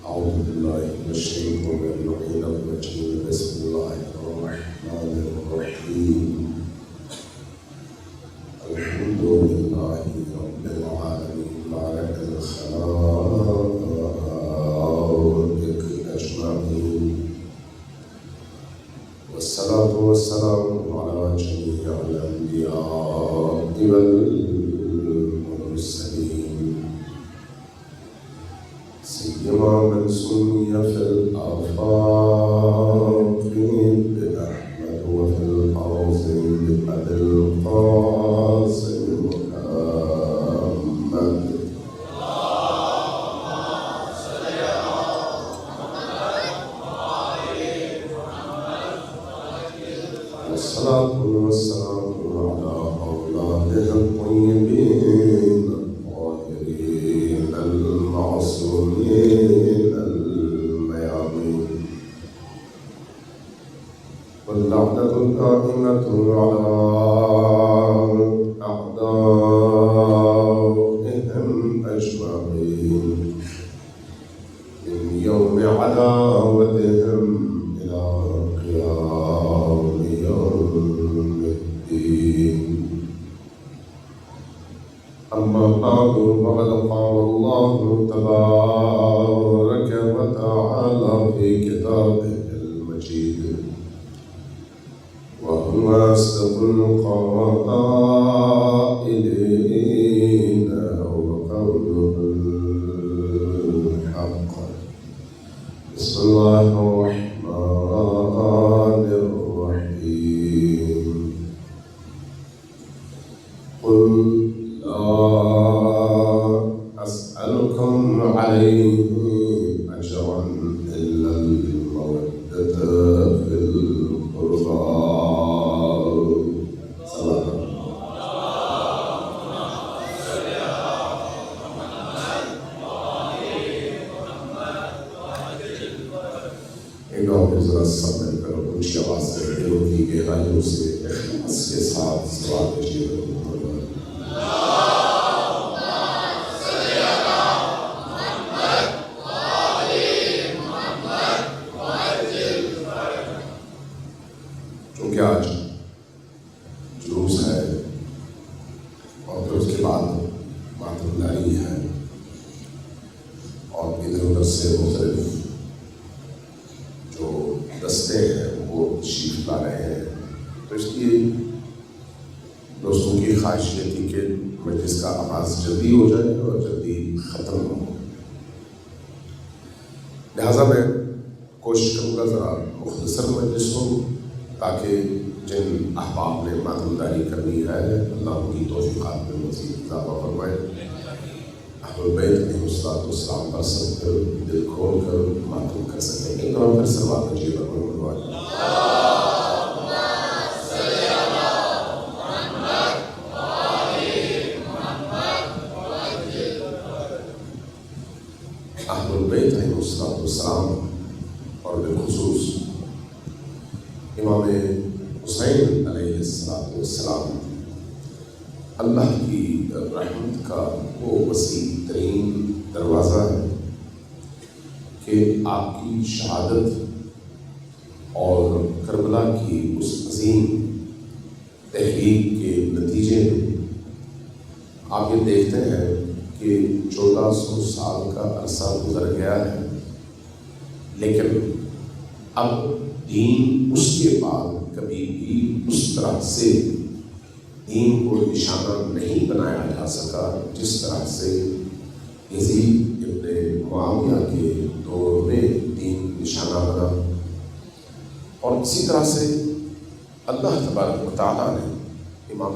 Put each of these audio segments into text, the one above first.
أعوذ بالله من الشيطان الرجيم بسم الله الرحمن الرحيم الحمد لله رب العالمين بارك الخلائق أجمعين والصلاة والسلام على جميع الأنبياء والمرسلين سيما من سمي في الآفاق بأحمد وفي الأرض بأبي القاسم محمد والصلاة والسلام على أولاده الطيبين الطاهرين المعصومين الميامين واللعنة الدائمة على أعدائهم أجمعين من يوم عداوتهم إلى قيام يوم الدين أما بعد فقد قال الله تبارك وتعالى في كتابه المجيد وهو أصدق القائلين وقوله الحق بسم الله الرحمن الرحيم قل لا أسألكم عليه أجرا إلا المودة في القربى صلى ایک اور ذرا سمجھ کرو کچھ آواز سے دلوں کی گہرائیوں سے اخلاص کے ساتھ سوال کیجیے کیونکہ آج جلوس ہے اور پھر اس کے بعد ماتمداری ہے اور ادھر ادھر سے مختلف جو دستے ہیں وہ تشریف لا رہے ہیں، تو اس لیے دوستوں کی خواہش یہ تھی کہ مجلس کا آغاز جلدی ہو جائے اور جلدی ختم ہو، لہٰذا میں کوشش کروں گا ذرا مختصر مجلس ہو تاکہ جن احباب نے ماتمداری کرنی ہے اللہ ان کی توفیقات میں مزید اضافہ فرمائے، اہل بیت علیہ السلام پر سب کر دل کھول کر ماتم کر سکیں گے۔ تو ہم پھر سلوات کیجیے اہل بیت علیہ السلام اور بالخصوص امام حسین علیہ السلام اللہ کی رحمت کا وہ وسیع ترین دروازہ ہے کہ آپ کی شہادت اور کربلا کی اس عظیم تحریک کے نتیجے میں آپ یہ دیکھتے ہیں کہ 1400 سال کا عرصہ گزر گیا ہے، لیکن اب دین اس کے بعد کبھی بھی اس طرح سے دین کو نشانہ نہیں بنایا جا سکا جس طرح سے یزید ابن معاویہ کے دور میں دین نشانہ بنا، اور اسی طرح سے اللہ تبارک و تعالیٰ نے امام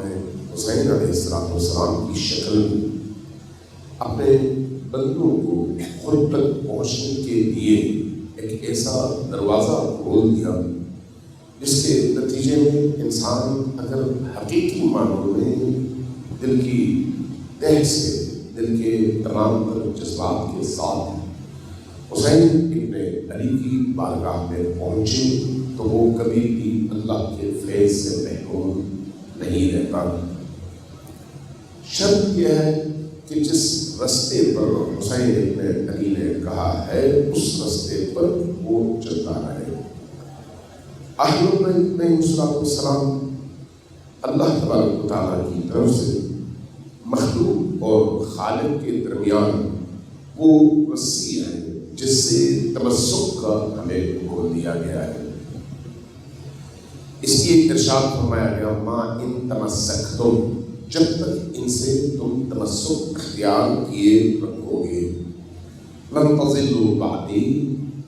حسین علیہ السلام کی شکل میں اپنے بندوں کو خود تک پہنچنے کے لیے ایک ایسا دروازہ کھول دیا جس کے نتیجے میں انسان اگر حقیقی معنوں میں دل کی تہ سے، دل کے تمام جذبات کے ساتھ حسین ابن علی کی بارگاہ میں پہنچے تو وہ کبھی بھی اللہ کے فیض سے محروم نہیں رہتا۔ شرط یہ ہے کہ جس رستے پر حسین ابن علی نے کہا ہے اس رستے پر وہ چلتا رہے۔ اہل بیت علیہ السلام اللہ تبارک و تعالیٰ کی طرف سے مخلوق اور خالق کے درمیان وہ رسی ہے جس سے تمسک کا ہمیں حکم دیا گیا ہے۔ اس لیے ارشاد فرمایا گیا ما ان تمسکتم، جب تک ان سے تم تمسک اختیار کیے رکھو گے، لن تضلوا بعدی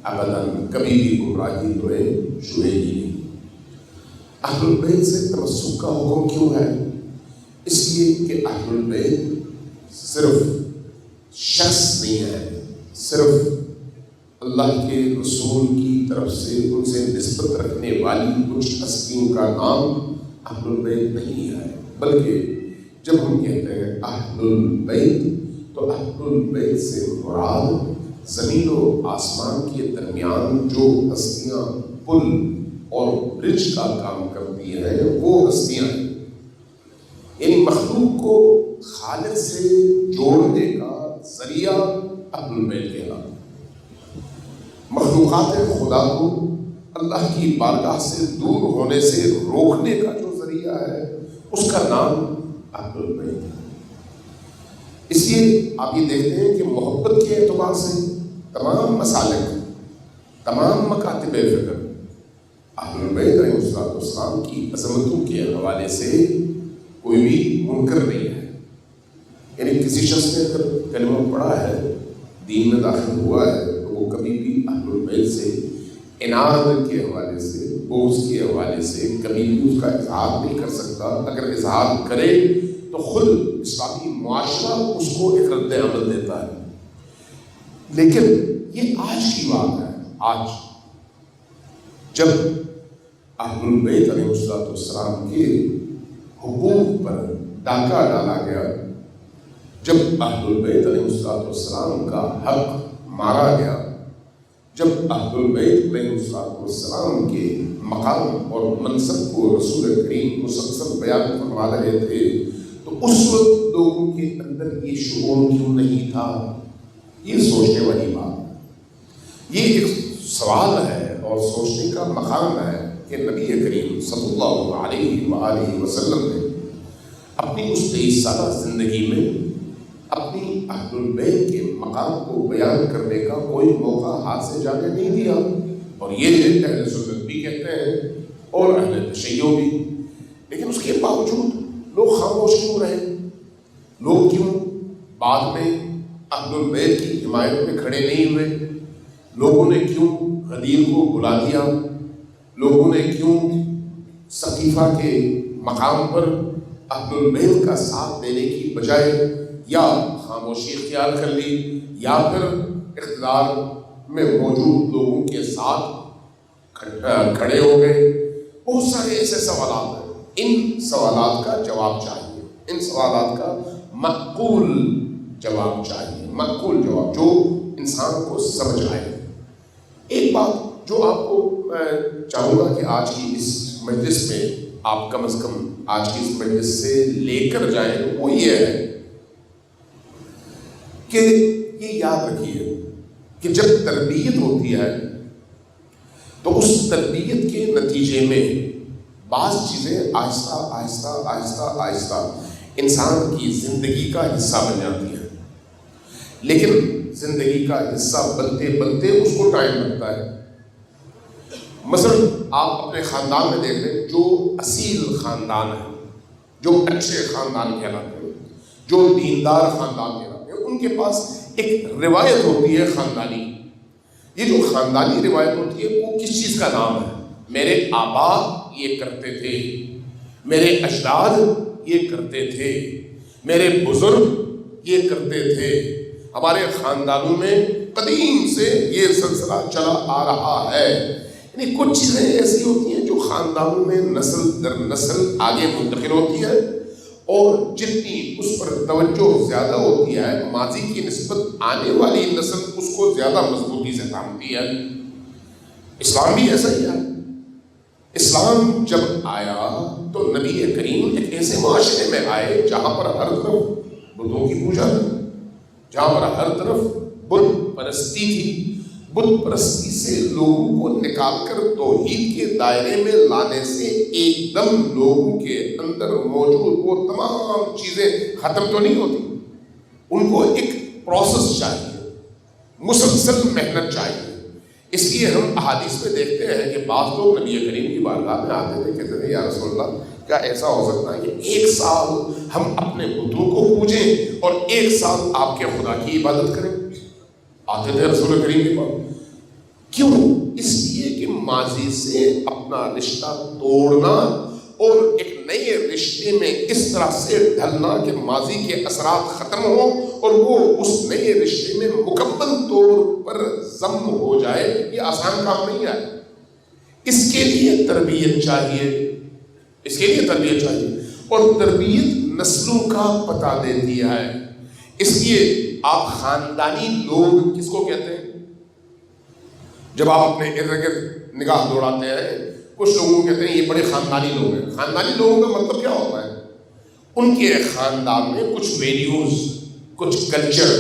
ابدا، کبھی بھی گمراہی تمہیں چھوئے گی نہیں۔ اہل البیت سے تمسک کا حکم کیوں ہے؟ اس لیے کہ اہل البیت صرف شخص نہیں ہے، صرف اللہ کے رسول کی طرف سے ان سے نسبت رکھنے والی کچھ ہستیوں کا نام اہل البیت نہیں ہے، بلکہ جب ہم کہتے ہیں اہل البیت تو اہل البیت سے مراد زمین و آسمان کے درمیان جو ہستیاں پل اور برج کا کام کرتی ہیں وہ ہستیاں ہیں۔ ان مخلوق کو خالق سے جوڑنے کا ذریعہ اہل البیت کہلاتا ہے۔ مخلوقات خدا کو اللہ کی بارگاہ سے دور ہونے سے روکنے کا جو ذریعہ ہے اس کا نام اہل البیت ہے۔ اس لیے آپ یہ دیکھتے ہیں کہ محبت کے اعتبار سے تمام مسالک، تمام مکاتب فکر اہل البیت علیہ السلام کی عظمتوں کے حوالے سے کوئی بھی منکر نہیں ہے۔ یعنی کسی شخص نے اگر کلمہ پڑھا ہے، دین میں داخل ہوا ہے، تو وہ کبھی بھی اہل البیت سے عناد کے حوالے سے، بغض کے حوالے سے کبھی بھی اس کا اظہار نہیں کر سکتا۔ اگر اظہار کرے تو خود اسلامی معاشرہ اس کو ایک رد عمل دیتا ہے۔ لیکن یہ آج کی بات ہے، آج جب اہل البیت علیہ السلام کے حقوق پر ڈاکہ ڈالا گیا، جب اہل البیت علیہ السلام کا حق مارا گیا، جب اہل البیت علیہ السلام کے مقام اور منصب کو رسول کریم مسلسل بیان فرما رہے تھے، تو اس وقت لوگوں کے اندر یہ شعور کیوں نہیں تھا؟ یہ سوچنے والی بات، یہ ایک سوال ہے اور سوچنے کا مقام ہے کہ نبی کریم صلی اللہ علیہ وآلہ وسلم نے اپنی اس 23 سالہ زندگی میں اپنی اہل البیت کے مقام کو بیان کرنے کا کوئی موقع ہاتھ سے جانے نہیں دیا۔ اور یہ اہل سنت بھی کہتے ہیں اور اہل تشیع بھی، لیکن اس کے باوجود لوگ خاموش کیوں رہے؟ لوگ کیوں بعد میں اہل البیت کی حمایت میں کھڑے نہیں ہوئے؟ لوگوں نے کیوں غدیر کو بلا دیا؟ لوگوں نے کیوں سقیفہ کے مقام پر اہل البیت کا ساتھ دینے کی بجائے یا خاموشی اختیار کر لی، یا پھر اقتدار میں موجود لوگوں کے ساتھ کھڑے ہو گئے؟ بہت سارے ایسے سوالات ہیں۔ ان سوالات کا جواب چاہیے، ان سوالات کا معقول جواب چاہیے، معقول جواب جو انسان کو سمجھ آئے۔ ایک بات جو آپ کو میں چاہوں گا کہ آج کی اس مجلس میں آپ کم از کم آج کی اس مجلس سے لے کر جائیں، وہ یہ ہے کہ یہ یاد رکھیے کہ جب تربیت ہوتی ہے تو اس تربیت کے نتیجے میں بعض چیزیں آہستہ آہستہ آہستہ آہستہ انسان کی زندگی کا حصہ بن جاتی ہیں، لیکن زندگی کا حصہ بنتے بنتے اس کو ٹائم لگتا ہے۔ مثلا آپ اپنے خاندان میں دیکھ لیں، جو اصیل خاندان ہے، جو اچھے خاندان کہلاتے ہیں، جو دیندار خاندان کہلاتے ہیں، ان کے پاس ایک روایت ہوتی ہے خاندانی۔ یہ جو خاندانی روایت ہوتی ہے وہ کس چیز کا نام ہے؟ میرے آبا یہ کرتے تھے، میرے اجداد یہ کرتے تھے، میرے بزرگ یہ کرتے تھے، ہمارے خاندانوں میں قدیم سے یہ سلسلہ چلا آ رہا ہے۔ یعنی کچھ چیزیں ایسی ہوتی ہیں جو خاندانوں میں نسل در نسل آگے منتقل ہوتی ہے، اور جتنی اس پر توجہ زیادہ ہوتی ہے ماضی کی نسبت آنے والی نسل اس کو زیادہ مضبوطی سے تھامتی ہے۔ اسلام بھی ایسا ہی ہے۔ اسلام جب آیا تو نبی کریم ایک ایسے معاشرے میں آئے جہاں پر ہر طرف بتوں کی پوجا تھی، جہاں پر ہر طرف بت پرستی تھی، بت پرستی سے لوگوں کو نکال کر توحید کے دائرے میں لانے سے ایک دم لوگوں کے اندر موجود وہ تمام چیزیں ختم تو نہیں ہوتی، ان کو ایک پروسیس چاہیے، مسلسل محنت چاہیے۔ اس لیے ہم احادیث میں دیکھتے ہیں کہ بعض لوگ نبی کریم کی بارگاہ میں آتے تھے، کہتے تھے یا رسول اللہ کیا ایسا ہو سکتا ہے کہ ایک سال ہم اپنے بتوں کو پوجیں اور ایک سال آپ کے خدا کی عبادت کریں؟ آتے تھے رسول کریم کے پاس۔ کیوں؟ اس لیے کہ ماضی سے اپنا رشتہ توڑنا اور ایک نئے رشتے میں اس طرح سے ڈھلنا کہ ماضی کے اثرات ختم ہوں اور وہ اس نئے رشتے میں مکمل طور پر ضم ہو جائے، یہ آسان کام نہیں ہے۔ اس کے لیے تربیت چاہیے، اس کے لیے تربیت چاہیے، اور تربیت نسلوں کا پتہ دیتی ہے۔ اس لیے آپ خاندانی لوگ کس کو کہتے ہیں؟ جب آپ اپنے ارد گرد نگاہ دوڑاتے ہیں، کچھ لوگوں کو کہتے ہیں یہ بڑے خاندانی لوگ ہیں۔ خاندانی لوگوں کا مطلب کیا ہوتا ہے؟ ان کے خاندان میں کچھ ویلیوز، کچھ کلچر،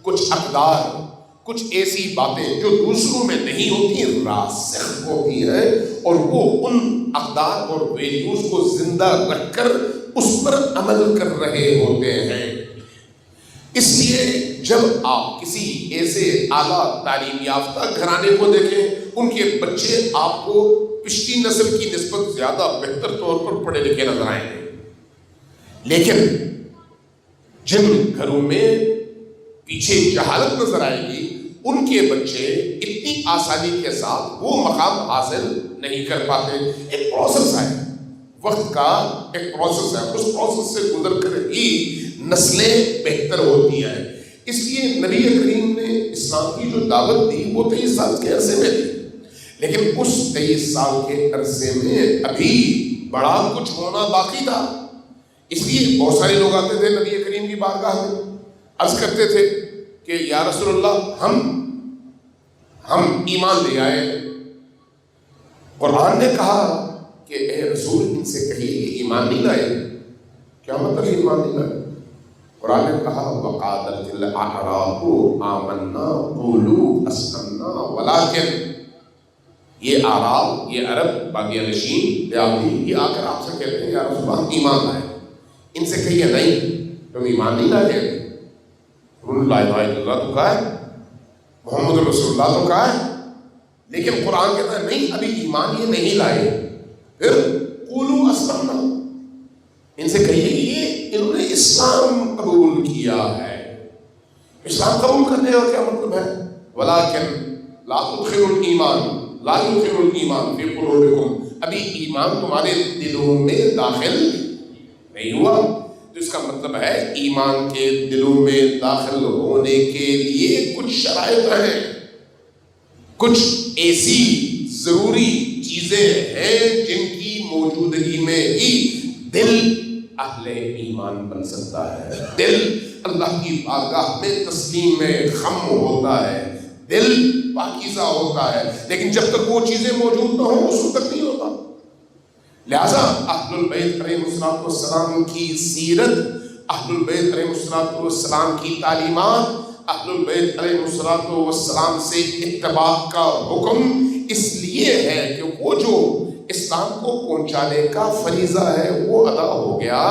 کچھ اقدار، کچھ ایسی باتیں جو دوسروں میں نہیں ہوتی، راسخ ہوتی ہیں، اور وہ ان اقدار اور ویلیوز کو زندہ رکھ کر اس پر عمل کر رہے ہوتے ہیں۔ اس لیے جب آپ کسی ایسے اعلیٰ تعلیم یافتہ گھرانے کو دیکھیں، ان کے بچے آپ کو پچھلی نسل کی نسبت زیادہ بہتر طور پر پڑھے لکھے نظر آئیں گے، لیکن جن گھروں میں پیچھے جہالت نظر آئے گی، ان کے بچے اتنی آسانی کے ساتھ وہ مقام حاصل نہیں کر پاتے۔ ایک پروسیس ہے، وقت کا ایک پروسیس ہے، اس پروسیس سے گزر کر ہی نسلیں بہتر ہوتی ہیں۔ اس لیے نبی کریم نے اسلام کی جو دعوت دی وہ 23 سال کے عرصے میں دی، لیکن اس 23 سال کے عرصے میں ابھی بڑا کچھ ہونا باقی تھا۔ اس لیے بہت سارے لوگ آتے تھے نبی کریم کی بارگاہ میں، عرض کرتے تھے کہ یا رسول اللہ ہم ایمان لے آئے۔ قرآن نے کہا کہ اے رسول ان سے کہیے کہ ایمان نہیں لائے۔ کیا مطلب ایمان نہیں لائے؟ قرآن نے کہا وَقَالَتِ الْأَعْرَابُ آمَنَّا قُولُوا أَسْلَمْنَا وَلَٰكِنْ، یہ اعراب، یہ عرب، بادیہ نشین، دیہاتی، یہ آ کر آپ سے کہتے ہیں یا رسول اللہ ہم ایمان لائے۔ ان سے کہیے نہیں، تم ایمان نہیں لائے۔ لا الہ الا اللہ تو کہا ہے، محمد رسول اللہ تو کہا ہے، لیکن قرآن کہتا ہے نہیں، ابھی ایمان یہ نہیں لائے۔ پھر قولوا اسلمنا، ان سے کہیے کہ یہ انہوں نے اسلام قبول کیا ہے۔ اسلام قبول کرنے کا کیا مطلب ہے؟ ولیکن لا تدخلوا الایمان فی قلوبکم، ابھی ایمان تمہارے دلوں میں داخل نہیں ہوا۔ تو اس کا مطلب ہے ایمان کے دلوں میں داخل ہونے کے لیے کچھ شرائط ہیں، کچھ ایسی ضروری چیزیں ہیں جن کی موجودگی میں ہی دل اہل ایمان بن سکتا ہے، دل اللہ کی بارگاہ میں تسلیم میں خم ہوتا ہے، دل پاکیزہ ہوتا ہے۔ لیکن جب تک وہ چیزیں موجود نہ ہوں اس وقت تک نہیں ہوتا۔ لہذا اہل البیت علیہ السلام کی سیرت، اہل البیت علیہ السلام کی تعلیمات، اہل البیت علیہ السلام سے اتباع کا حکم اس لیے ہے کہ وہ جو اسلام کو پہنچانے کا فریضہ ہے وہ ادا ہو گیا۔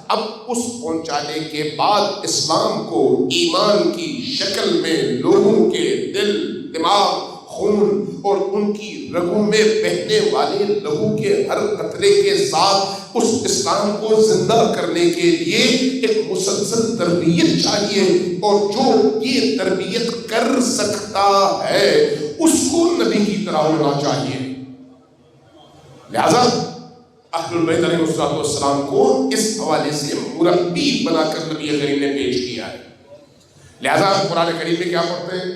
اب اس پہنچانے کے بعد اسلام کو ایمان کی شکل میں لوگوں کے دل، دماغ، خون اور ان کی رگوں میں بہنے والے لہو کے ہر قطرے کے ساتھ اس اسلام کو زندہ کرنے کے لیے ایک مسلسل تربیت چاہیے، اور جو یہ تربیت کر سکتا ہے اس کو نبی کی طرح ہونا چاہیے۔ لہذا اہل البیت علیہ السلام کو اس حوالے سے مربی بنا کر نبی کریم نے پیش کیا ہے۔ لہذا قرآن کریم میں کیا پڑھتے ہیں؟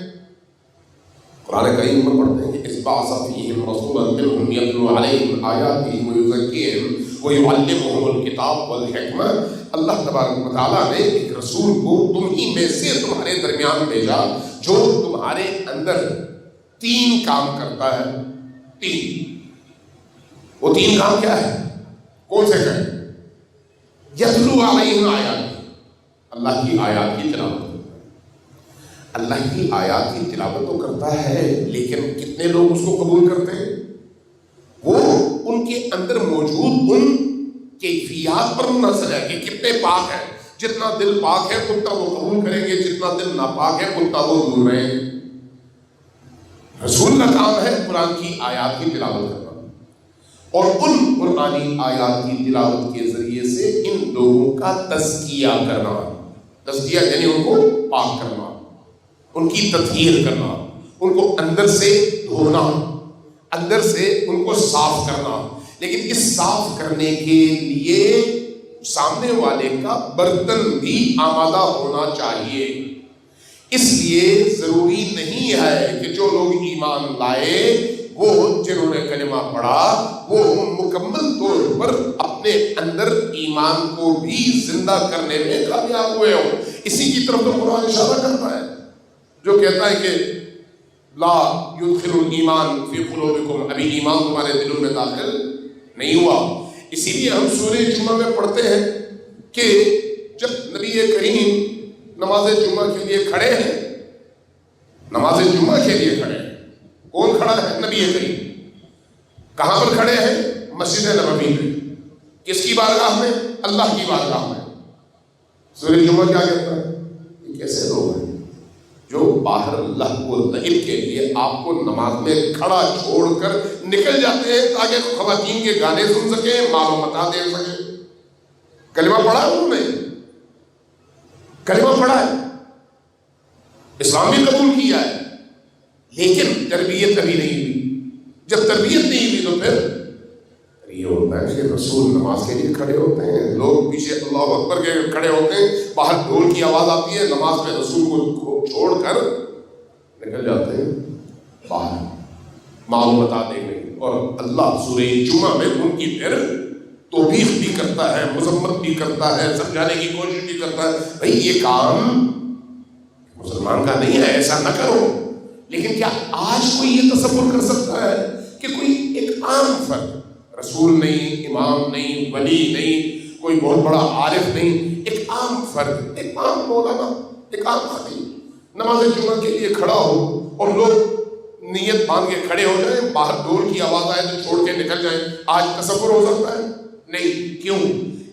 قرآن کریم میں پڑھتے ہیں کہ اس بعث فیہم رسولا منہم یتلو علیہم آیاتہ ویزکیہم ویعلمہم الکتاب والحکمہ۔ اللہ تبارک و تعالیٰ نے ایک رسول کو تم ہی میں سے تمہارے درمیان بھیجا جو تمہارے اندر 3 کام کرتا ہے۔ 3، وہ 3 کام کیا ہے؟ کون سے ہیں؟ یتلو علیہم آیات، اللہ کی آیات کی تلاوت، اللہ کی آیات کی تلاوت تو کرتا ہے، لیکن کتنے لوگ اس کو قبول کرتے ہیں؟ وہ ان کے اندر موجود ان کیفیات پر منحصر ہے کہ کتنے پاک ہیں۔ جتنا دل پاک ہے اتنا وہ قبول کریں گے، جتنا دل ناپاک ہے اتنا وہ دور رہیں گے۔ رسول کا کام ہے قرآن کی آیات کی تلاوت کرنا، اور ان قرآنی آیات کی تلاوت کے ذریعے سے ان لوگوں کا تزکیہ کرنا، تزکیہ یعنی ان کو پاک کرنا، ان کی تطہیر کرنا، ان کو اندر سے دھونا، اندر سے ان کو صاف کرنا۔ لیکن اس صاف کرنے کے لیے سامنے والے کا برتن بھی آمادہ ہونا چاہیے۔ اس لیے ضروری نہیں ہے کہ جو لوگ ایمان لائے، وہ جنہوں نے کلمہ پڑھا، وہ مکمل طور پر اپنے اندر ایمان کو بھی زندہ کرنے میں کامیاب ہوئے ہوں۔ اسی کی طرف تو قرآن اشارہ کرتا ہے، جو کہتا ہے کہ لا یدخل الایمان فی قلوبکم، ابھی ایمان تمہارے دلوں میں داخل نہیں ہوا۔ اسی لیے ہم سورہ جمعہ میں پڑھتے ہیں کہ جب نبی کریم نماز جمعہ کے لیے کھڑے ہیں، نماز جمعہ کے لیے کھڑے ہیں، کون کھڑا ہے؟ نبی کریم۔ کہاں پر کھڑے ہیں؟ مسجد نبوی میں۔ کس کی بارگاہ میں؟ اللہ کی بارگاہ میں۔ سورہ جمعہ کیا کہتا ہے؟ یہ کیسے لوگ ہیں جو باہر لہو و لعب کے لیے آپ کو نماز میں کھڑا چھوڑ کر نکل جاتے ہیں تاکہ خواتین کے گانے سن سکیں، مال و متاع دے سکیں؟ کلمہ پڑھا ہے انہوں نے، کلمہ پڑھا ہے، اسلام بھی قبول کیا ہے، لیکن تربیت کبھی نہیں ہوئی۔ جب تربیت نہیں ہوئی تو پھر یہ ہوتا ہے کہ رسول نماز کے لیے کھڑے ہوتے ہیں، لوگ پیچھے اللہ اکبر کے کھڑے ہوتے ہیں، باہر ڈھول کی آواز آتی ہے، نماز میں رسول کو چھوڑ کر نکل جاتے ہیں باہر معلوم بتا دیں گے۔ اور اللہ سورہ جمعہ میں ان کی پھر توبیخ بھی کرتا ہے، مذمت بھی کرتا ہے، سمجھانے کی کوشش بھی کرتا ہے، بھئی یہ کام مسلمان کا نہیں ہے، ایسا نہ کرو۔ لیکن کیا آج کوئی یہ تصور کر سکتا ہے کہ کوئی ایک عام فرد، رسول نہیں، امام نہیں، ولی نہیں، کوئی بہت بڑا عارف نہیں، ایک عام فرد، ایک عام مولانا، ایک عام خطیب نماز جمعہ کے لیے کھڑا ہو اور لوگ نیت باندھ کے کھڑے ہو جائیں، باہر ڈول کی آواز آئے تو چھوڑ کے نکل جائیں؟ آج تصور ہو سکتا ہے؟ نہیں۔ کیوں؟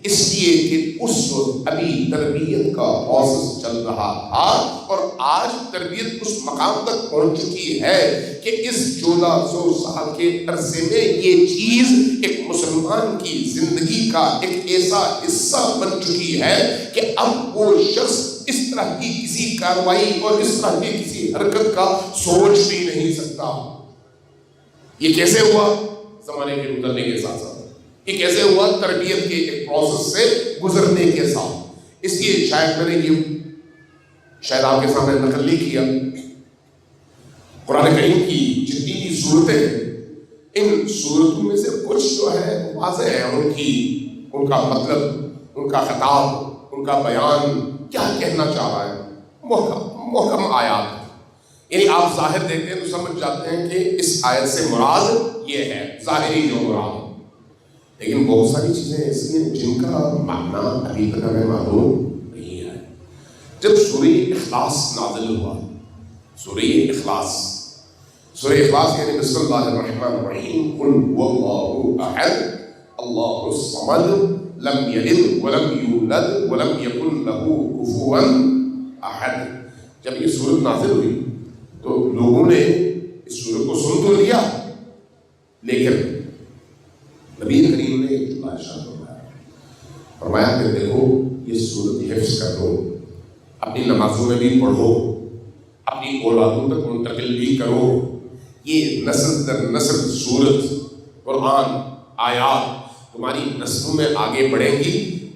اس لیے کہ اس وقت ابھی تربیت کا پروسیس چل رہا تھا، اور آج تربیت اس مقام تک پہنچ چکی ہے کہ اس 1400 سال کے عرصے میں یہ چیز ایک مسلمان کی زندگی کا ایک ایسا حصہ بن چکی ہے کہ اب وہ شخص اس طرح کی کسی کارروائی اور اس طرح کی کسی حرکت کا سوچ بھی نہیں سکتا۔ یہ کیسے ہوا؟ زمانے کے گزرنے کے ساتھ ساتھ۔ یہ کیسے ہوا؟ تربیت کے ایک پروسیس سے گزرنے کے ساتھ۔ اس لیے شاید میں نے یہ شاید آپ کے سامنے نقل نہیں کیا، قرآن کریم کی جتنی بھی صورتیں ہیں، ان صورتوں میں سے کچھ جو ہے واضح ہے ان کا مطلب، ان کا خطاب، ان کا بیان کیا کہنا چاہ رہا ہے، محکم آیات، یعنی آپ ظاہر دیکھتے ہیں تو سمجھ جاتے ہیں کہ اس آیت سے مراد یہ ہے، ظاہری جو مراد۔ لیکن بہت ساری چیزیں ایسی ہیں جن کا معنی ابھی تک ہمیں معلوم نہیں ہے۔ جب سورہ اخلاص نازل ہوا، سورہ اخلاص یعنی بسم اللہ الرحمن الرحیم، قل هو اللہ احد اللہ الصمد لم یلد ولم یولد ولم یکن له کفوا احد، جب یہ سورت نازل ہوئی تو لوگوں نے اس سورت کو سن تو لیا، لیکن نبی کریم نے ارشاد فرمایا کہ دیکھو یہ سورت حفظ کر لو، اپنی نمازوں میں بھی پڑھو، اپنی اولادوں تک منتقل بھی کرو، یہ نسل در نسل سورت، قرآن، آیات تمہاری نسلوں میں آگے بڑھیں گی۔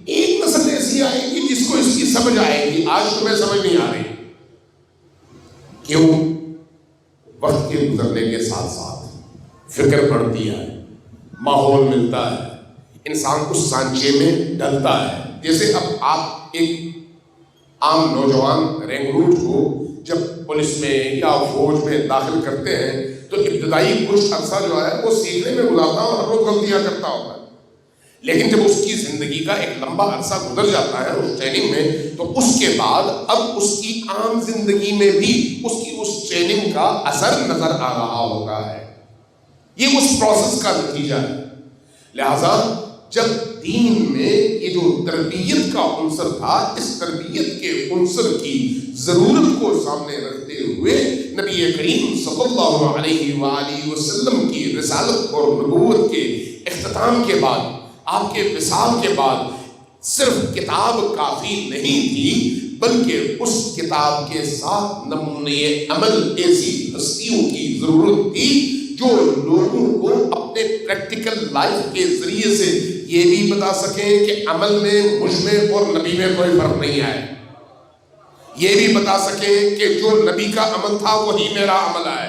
ایک نسل ایسی آئے گی جس کو اس کی سمجھ آئے گی، آج تمہیں سمجھ نہیں آ رہی۔ کیوں؟ وقت کے گزرنے کے ساتھ ساتھ فکر بڑھتی ہے، ماحول ملتا ہے، انسان اس سانچے میں ڈلتا ہے۔ جیسے اب آپ ایک عام نوجوان رینگروٹ کو جب پولیس میں یا فوج میں داخل کرتے ہیں تو ابتدائی کچھ عرصہ جو ہے وہ سیکھنے میں گزارتا ہے اور ہر روز غلطیاں کرتا ہوتا ہے، لیکن جب اس کی زندگی کا ایک لمبا عرصہ گزر جاتا ہے اس ٹریننگ میں، تو اس کے بعد اب اس کی عام زندگی میں بھی اس ٹریننگ کا اثر نظر آ رہا ہوتا ہے۔ یہ اس پروسیس کا نتیجہ ہے۔ لہذا جب دین میں یہ جو تربیت کا عنصر تھا، اس تربیت کے عنصر کی ضرورت کو سامنے رکھتے ہوئے نبی کریم صلی اللہ علیہ وآلہ وسلم کی رسالت اور نبوت کے اختتام کے بعد، آپ کے وصال کے بعد، صرف کتاب کافی نہیں تھی، بلکہ اس کتاب کے ساتھ نمونے عمل ایسی ہستیوں کی ضرورت تھی جو لوگوں کو اپنے پریکٹیکل لائف کے ذریعے سے یہ بھی بتا سکیں کہ عمل میں مجھ میں اور نبی میں کوئی فرق نہیں ہے، یہ بھی بتا سکیں کہ جو نبی کا عمل تھا وہی میرا عمل ہے،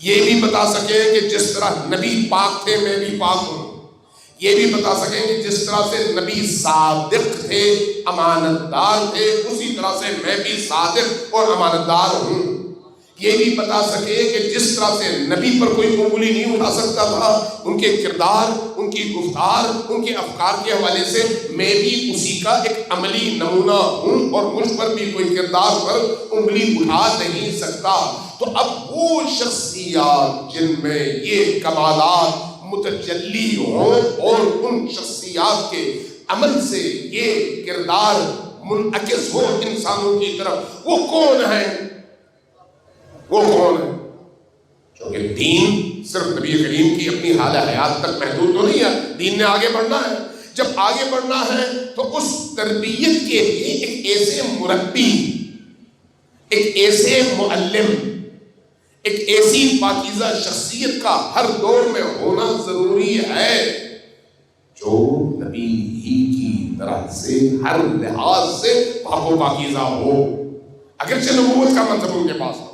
یہ بھی بتا سکیں کہ جس طرح نبی پاک تھے میں بھی پاک ہوں، یہ بھی بتا سکیں کہ جس طرح سے نبی صادق تھے، امانت دار تھے، اسی طرح سے میں بھی صادق اور امانت دار ہوں، یہ بھی بتا سکے کہ جس طرح سے نبی پر کوئی انگلی نہیں اٹھا سکتا تھا، ان کے کردار، ان کی گفتار، ان کے افکار کے حوالے سے میں بھی اسی کا ایک عملی نمونہ ہوں اور مجھ پر بھی کوئی کردار پر انگلی اٹھا نہیں سکتا۔ تو اب وہ شخصیات جن میں یہ کمالات متجلی ہوں اور ان شخصیات کے عمل سے یہ کردار منعکس ہو انسانوں کی طرف، وہ کون ہیں؟ وہ کون ہے؟ کیونکہ دین صرف نبی کریم کی اپنی حال حیات تک محدود تو نہیں ہے، دین نے آگے بڑھنا ہے۔ جب آگے بڑھنا ہے تو اس تربیت کے لیے ایک ایسے مربی، ایک ایسے معلم، ایک ایسی پاکیزہ شخصیت کا ہر دور میں ہونا ضروری ہے جو نبی ہی کی طرح سے ہر لحاظ سے پاک و پاکیزہ ہو، اگرچہ نبوت کا منصب ان کے پاس ہو۔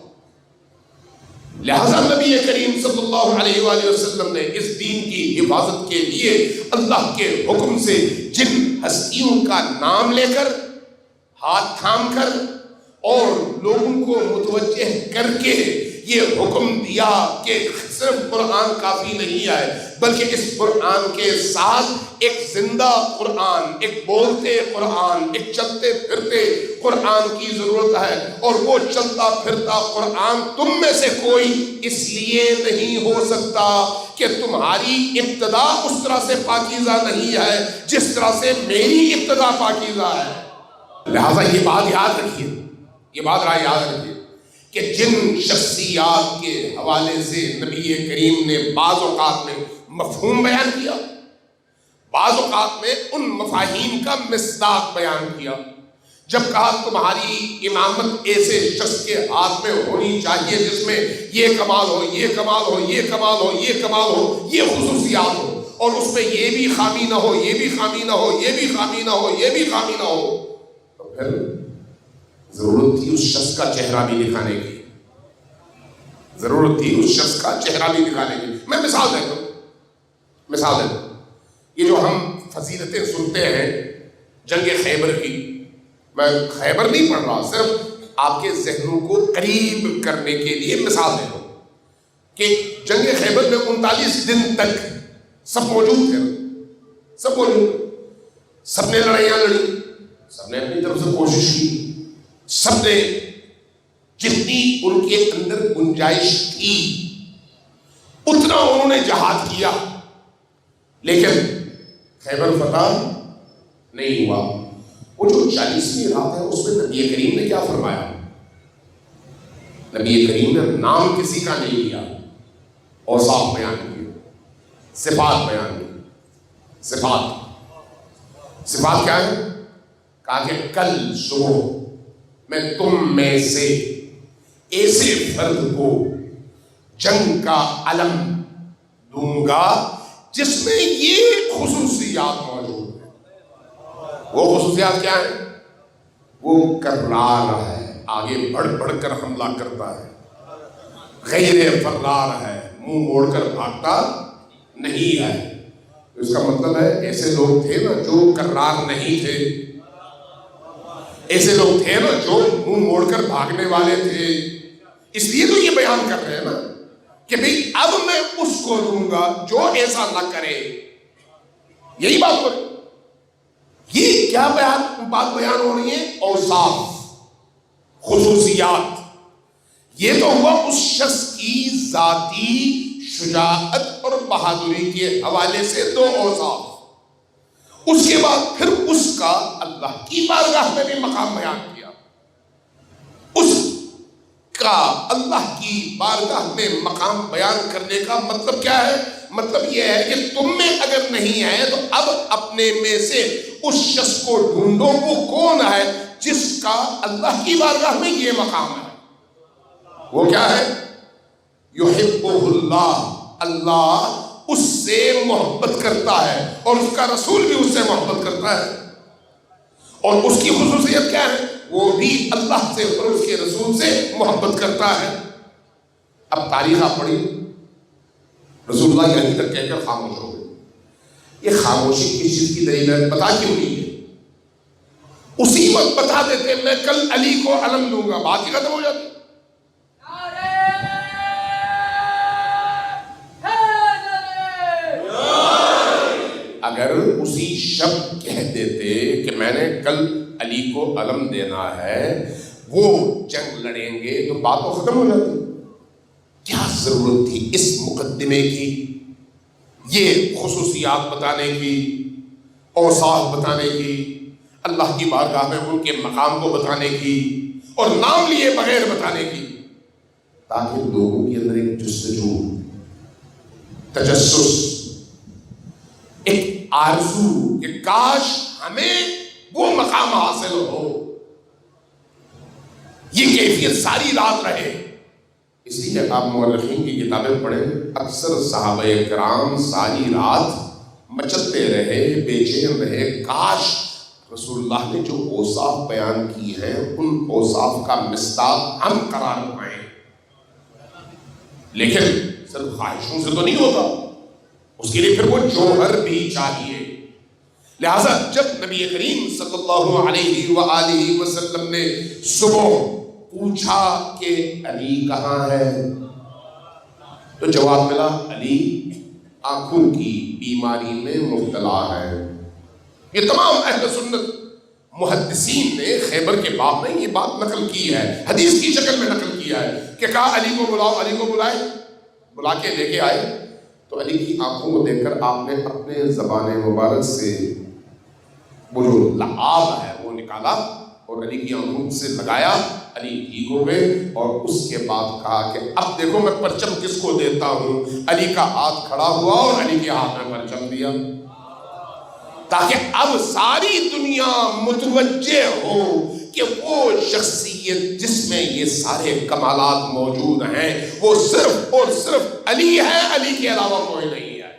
لہذا نبی کریم صلی اللہ علیہ وآلہ وسلم نے اس دین کی حفاظت کے لیے اللہ کے حکم سے جن ہستیوں کا نام لے کر، ہاتھ تھام کر اور لوگوں کو متوجہ کر کے یہ حکم دیا کہ صرف قرآن کافی نہیں ہے، بلکہ اس قرآن کے ساتھ ایک زندہ قرآن، ایک بولتے قرآن، ایک چلتے پھرتے قرآن کی ضرورت ہے، اور وہ چلتا پھرتا قرآن تم میں سے کوئی اس لیے نہیں ہو سکتا کہ تمہاری ابتدا اس طرح سے پاکیزہ نہیں ہے جس طرح سے میری ابتدا پاکیزہ ہے۔ لہٰذا یہ بات یاد رکھیے، یہ بات یاد رکھیے کہ جن شخصیات کے حوالے سے نبی کریم نے بعض اوقات میں مفہوم بیان کیا، بعض اوقات میں ان مفاہیم کا مصداق بیان کیا، جب کہا تمہاری امامت ایسے شخص کے ہاتھ میں ہونی چاہیے جس میں یہ کمال ہو، یہ کمال ہو، یہ کمال ہو، یہ کمال ہو، یہ خصوصیات ہو، اور اس میں یہ بھی خامی نہ ہو، یہ بھی خامی نہ ہو، یہ بھی خامی نہ ہو، یہ بھی خامی نہ ہو، تو پھر ضرورت تھی اس شخص کا چہرہ بھی دکھانے کی، ضرورت تھی اس شخص کا چہرہ بھی دکھانے کی۔ میں مثال دیتا ہوں، یہ جو ہم فضیلتیں سنتے ہیں جنگ خیبر کی، میں خیبر نہیں پڑھ رہا، صرف آپ کے ذہنوں کو قریب کرنے کے لیے مثال دیتا ہوں کہ جنگ خیبر میں 39 دن تک سب موجود تھے، سب موجود، سب نے لڑائیاں لڑی، سب نے اپنی طرف سے کوشش کی، سب نے جتنی ان کے اندر گنجائش تھی اتنا انہوں نے جہاد کیا، لیکن خیبر فتح نہیں ہوا۔ وہ جو 40ویں رات ہے اس میں نبی کریم نے کیا فرمایا؟ نبی کریم نے نام کسی کا نہیں لیا، اوصاف بیان کیے، صفات بیان کی۔ صفات کیا ہے؟ کہا کہ کل صبح میں تم میں سے ایسے فرد کو جنگ کا علم دوں گا جس میں یہ خصوصیات موجود ہیں۔ وہ خصوصیات کیا ہیں؟ وہ کرار ہے، آگے بڑھ بڑھ کر حملہ کرتا ہے، غیر فرار ہے، منہ موڑ کر بھاگتا نہیں ہے۔ اس کا مطلب ہے ایسے لوگ تھے نا جو کرار نہیں تھے، ایسے لوگ تھے نا جو منہ موڑ کر بھاگنے والے تھے، اس لیے تو یہ بیان کر رہے ہیں نا کہ بھئی اب میں اس کو دوں گا جو ایسا نہ کرے، یہی بات ہو رہی ہے. یہ کیا بات بیان ہو رہی ہے؟ اوصاف، خصوصیات. یہ تو ہوا اس شخص کی ذاتی شجاعت اور بہادری کے حوالے سے دو اوصاف. اس کے بعد پھر اس کا اللہ کی بارگاہ میں بھی مقام بیان کیا. اس کا اللہ کی بارگاہ میں مقام بیان کرنے کا مطلب کیا ہے؟ مطلب یہ ہے کہ تم میں اگر نہیں ہے تو اب اپنے میں سے اس شخص کو ڈھونڈو. وہ کون ہے جس کا اللہ کی بارگاہ میں یہ مقام ہے؟ وہ کیا ہے؟ یحبہ اللہ، اللہ اس سے محبت کرتا ہے اور اس کا رسول بھی اس سے محبت کرتا ہے. اور اس کی خصوصیت کیا ہے؟ وہ بھی اللہ سے اور اس کے رسول سے محبت کرتا ہے. اب تاریخ آپ پڑھی، رسول اللہ یہیں تک کہہ کر خاموش ہو گئے. یہ خاموشی کس چیز کی دلیل ہے؟ بتا کیوں نہیں ہے؟ اسی وقت بتا دیتے میں کل علی کو علم دوں گا، بات ہی ختم ہو جاتی. اگر اسی شب کہہ دیتے کہ میں نے کل علی کو علم دینا ہے، وہ جنگ لڑیں گے، تو بات تو ختم ہو جاتی. کیا ضرورت تھی اس مقدمے کی، یہ خصوصیات بتانے کی، اوصاف بتانے کی، اللہ کی بارگاہ میں ان کے مقام کو بتانے کی، اور نام لیے بغیر بتانے کی؟ تاکہ لوگوں کے اندر ایک جستجو، تجسس، ایک آرزو کہ کاش ہمیں وہ مقام حاصل ہو، یہ کیفیت ساری رات رہے. اس لیے آپ مورخین کی کتابیں پڑھیں، اکثر صحابہ کرام ساری رات مچلتے رہے، بے چین رہے، کاش رسول اللہ نے جو اوصاف بیان کی ہیں ان اوصاف کا مصداق ہم قرار پائیں. لیکن صرف خواہشوں سے تو نہیں ہوتا، اس کے لیے پھر وہ جوہر بھی چاہیے. لہذا جب نبی کریم صلی اللہ علیہ وآلہ وسلم نے صبح پوچھا کہ علی کہاں ہے، تو جواب ملا علی آنکھوں کی بیماری میں مبتلا ہے. یہ تمام اہل سنت محدثین نے خیبر کے باب میں یہ بات نقل کی ہے، حدیث کی شکل میں نقل کیا ہے کہ کہا علی کو بلاؤ. علی کو بلائے، بلا کے لے کے آئے تو علی کی آنکھوں کو دیکھ کر آپ نے اپنے زبان مبارک سے وہ جو لعاب ہے وہ نکالا اور علی کی آنکھوں سے لگایا. علی ٹھیک ہو گئے اور اس کے بعد کہا کہ اب دیکھو میں پرچم کس کو دیتا ہوں. علی کا ہاتھ کھڑا ہوا اور علی کے ہاتھ میں پرچم دیا، تاکہ اب ساری دنیا متوجہ ہو کہ وہ شخصیت جس میں یہ سارے کمالات موجود ہیں وہ صرف اور صرف علی ہے، علی کے علاوہ کوئی نہیں ہے.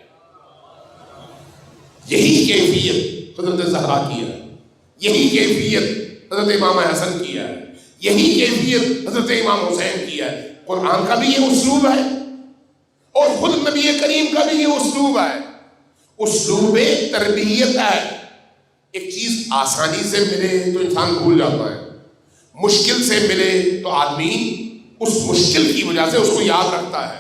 یہی کیفیت حضرت زہرا کی ہے، یہی کیفیت حضرت امام حسن کی ہے، یہی کیفیت حضرت امام حسین کی ہے. قرآن کا بھی یہ اسلوب ہے اور خود نبی کریم کا بھی یہ اسلوب ہے. اسلوب تربیت ہے. ایک چیز آسانی سے ملے تو انسان بھول جاتا ہے، مشکل سے ملے تو آدمی اس مشکل کی وجہ سے اس کو یاد رکھتا ہے.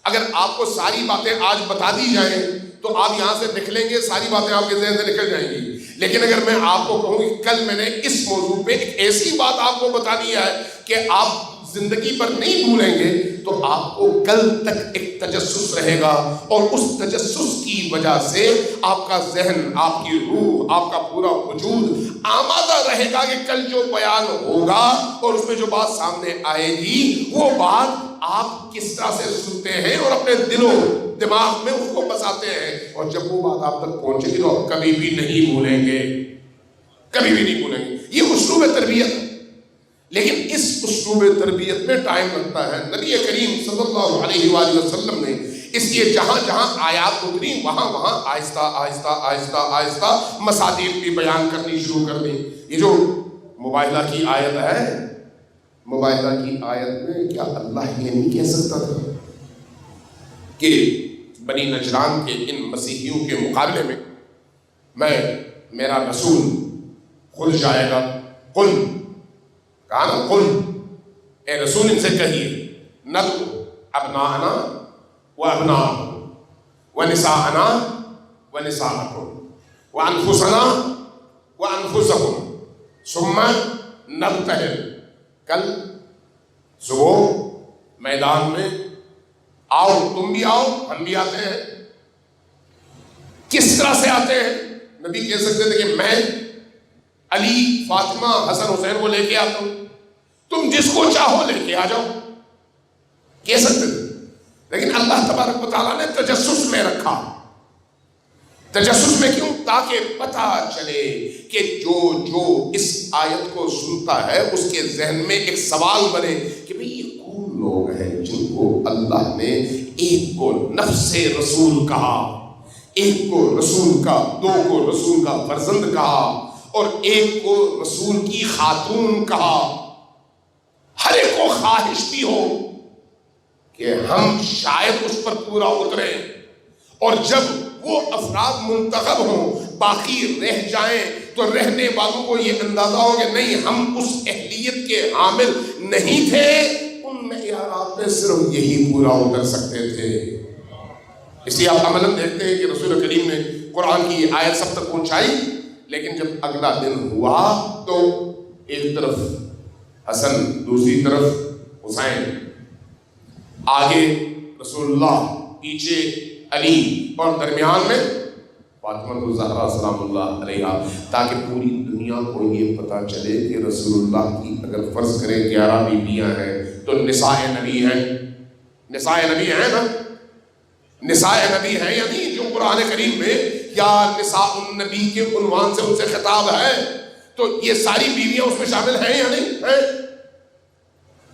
اگر آپ کو ساری باتیں آج بتا دی جائیں تو آپ یہاں سے نکلیں گے، ساری باتیں آپ کے ذہن سے نکل جائیں گی. لیکن اگر میں آپ کو کہوں کہ کل میں نے اس موضوع پہ ایک ایسی بات آپ کو بتانی ہے کہ آپ زندگی پر نہیں بھولیں گے، تو آپ کو کل تک ایک تجسس رہے گا، اور اس تجسس کی وجہ سے آپ کا ذہن، آپ کی روح، آپ کا پورا وجود آمادہ رہے گا کہ کل جو بیان ہوگا اور اس میں جو بات سامنے آئے گی وہ بات آپ کس طرح سے سنتے ہیں اور اپنے دل و دماغ میں اس کو بساتے ہیں. اور جب وہ بات آپ تک پہنچے گی تو آپ کبھی بھی نہیں بھولیں گے، کبھی بھی نہیں بھولیں گے. یہ اسلوب تربیت ہے. لیکن اس اسلوب تربیت میں ٹائم لگتا ہے. نبی کریم صلی اللہ علیہ وآلہ وسلم نے اس لیے جہاں جہاں آیات اتری وہاں وہاں آہستہ آہستہ آہستہ آہستہ مصادیق بھی بیان کرنی شروع کر دی. یہ جو مباہلہ کی آیت ہے، مباہلہ کی آیت میں کیا اللہ یہ نہیں کہہ سکتا تھا کہ بنی نجران کے ان مسیحیوں کے مقابلے میں میرا رسول خود جائے گا؟ قل، کہا نا قل، اے رسول ان سے کہیے، ندعو ابناءنا و ابناءکم و نساءنا ونساءکم وانفسنا وانفسکم ثم نبتہل. کل صبح میدان میں آؤ، تم بھی آؤ، ہم بھی آتے ہیں. کس طرح سے آتے ہیں؟ نبی کہہ سکتے تھے کہ میں علی، فاطمہ، حسن، حسین کو لے کے آتا ہوں، تم جس کو چاہو لے کے آ جاؤ، کہہ سکتے تھے. لیکن اللہ تبارک و تعالیٰ نے تجسس میں رکھا. تجسس میں کیوں؟ تاکہ پتہ چلے کہ جو اس آیت کو سنتا ہے اس کے ذہن میں ایک سوال بنے کہ بھئی یہ کون لوگ ہیں جن کو اللہ نے ایک کو نفس رسول کہا، ایک کو رسول کا، دو کو رسول کا فرزند کہا، اور ایک کو رسول کی خاتون کہا. ہر ایک کو خواہش بھی ہو کہ ہم شاید اس پر پورا اتریں، اور جب وہ افراد منتخب ہوں، باقی رہ جائیں، تو رہنے والوں کو یہ اندازہ ہو کہ نہیں، ہم اس اہلیت کے حامل نہیں تھے، ان معیارات میں صرف یہی پورا اتر سکتے تھے. اس لیے آپ عملاً دیکھتے ہیں کہ رسول کریم نے قرآن کی آیت سب تک پہنچائی، لیکن جب اگلا دن ہوا تو ایک طرف حسن، دوسری طرف حسین، آگے رسول اللہ، پیچھے علی، اور درمیان میں فاطمہ الزہرا سلام اللہ علیہا، تاکہ پوری دنیا کو یہ پتا چلے کہ رسول اللہ کی اگر فرض کریں 11 بیویاں ہیں تو نساء نبی ہیں. نساء نبی ہیں نا؟ نساء نبی ہیں یا نہیں؟ جو قرآن کریم میں یا نساء النبی کے عنوان سے ان سے خطاب ہے، تو یہ ساری بیویاں اس میں شامل ہیں یا نہیں ہیں؟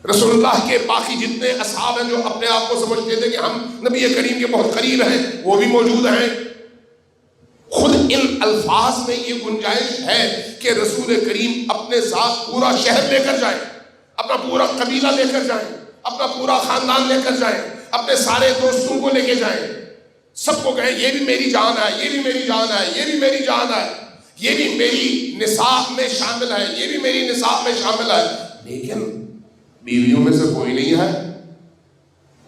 رسول اللہ کے باقی جتنے اصحاب ہیں جو اپنے آپ کو سمجھتے تھے کہ ہم نبی کریم کے بہت قریب ہیں، وہ بھی موجود ہیں. خود ان الفاظ میں یہ گنجائش ہے کہ رسول کریم اپنے ساتھ پورا شہر لے کر جائیں، اپنا پورا قبیلہ لے کر جائیں، اپنا پورا خاندان لے کر جائیں، اپنے سارے دوستوں کو لے کے جائیں، سب کو کہیں یہ بھی میری جان ہے، یہ بھی میری جان ہے، یہ بھی میری جان ہے، یہ بھی میری نصاب میں شامل ہے، یہ بھی میری نصاب میں شامل ہے. لیکن بیویوں میں سے کوئی نہیں ہے.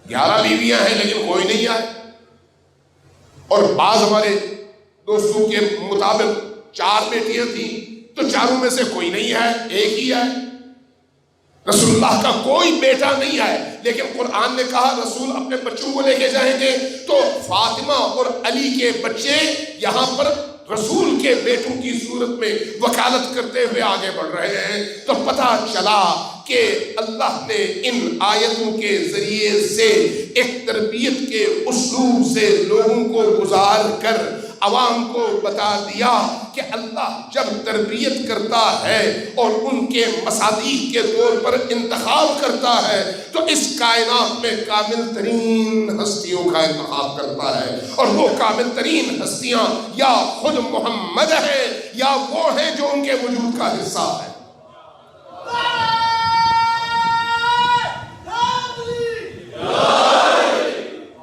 11 بیویاں ہیں لیکن کوئی نہیں ہے. اور بعض ہمارے دوستوں کے مطابق 4 بیٹیاں تھیں تو چاروں میں سے کوئی نہیں ہے، ایک ہی ہے. رسول اللہ کا کوئی بیٹا نہیں ہے، لیکن قرآن نے کہا رسول اپنے بچوں کو لے کے جائیں گے، تو فاطمہ اور علی کے بچے یہاں پر رسول کے بیٹوں کی صورت میں وکالت کرتے ہوئے آگے بڑھ رہے ہیں. تو پتہ چلا کہ اللہ نے ان آیتوں کے ذریعے سے ایک تربیت کے اسلوب سے لوگوں کو گزار کر عوام کو بتا دیا کہ اللہ جب تربیت کرتا ہے اور ان کے مصادیق کے طور پر انتخاب کرتا ہے تو اس کائنات میں کامل ترین ہستیوں کا انتخاب کرتا ہے، اور وہ کامل ترین ہستیاں یا خود محمد ہیں یا وہ ہیں جو ان کے وجود کا حصہ ہے.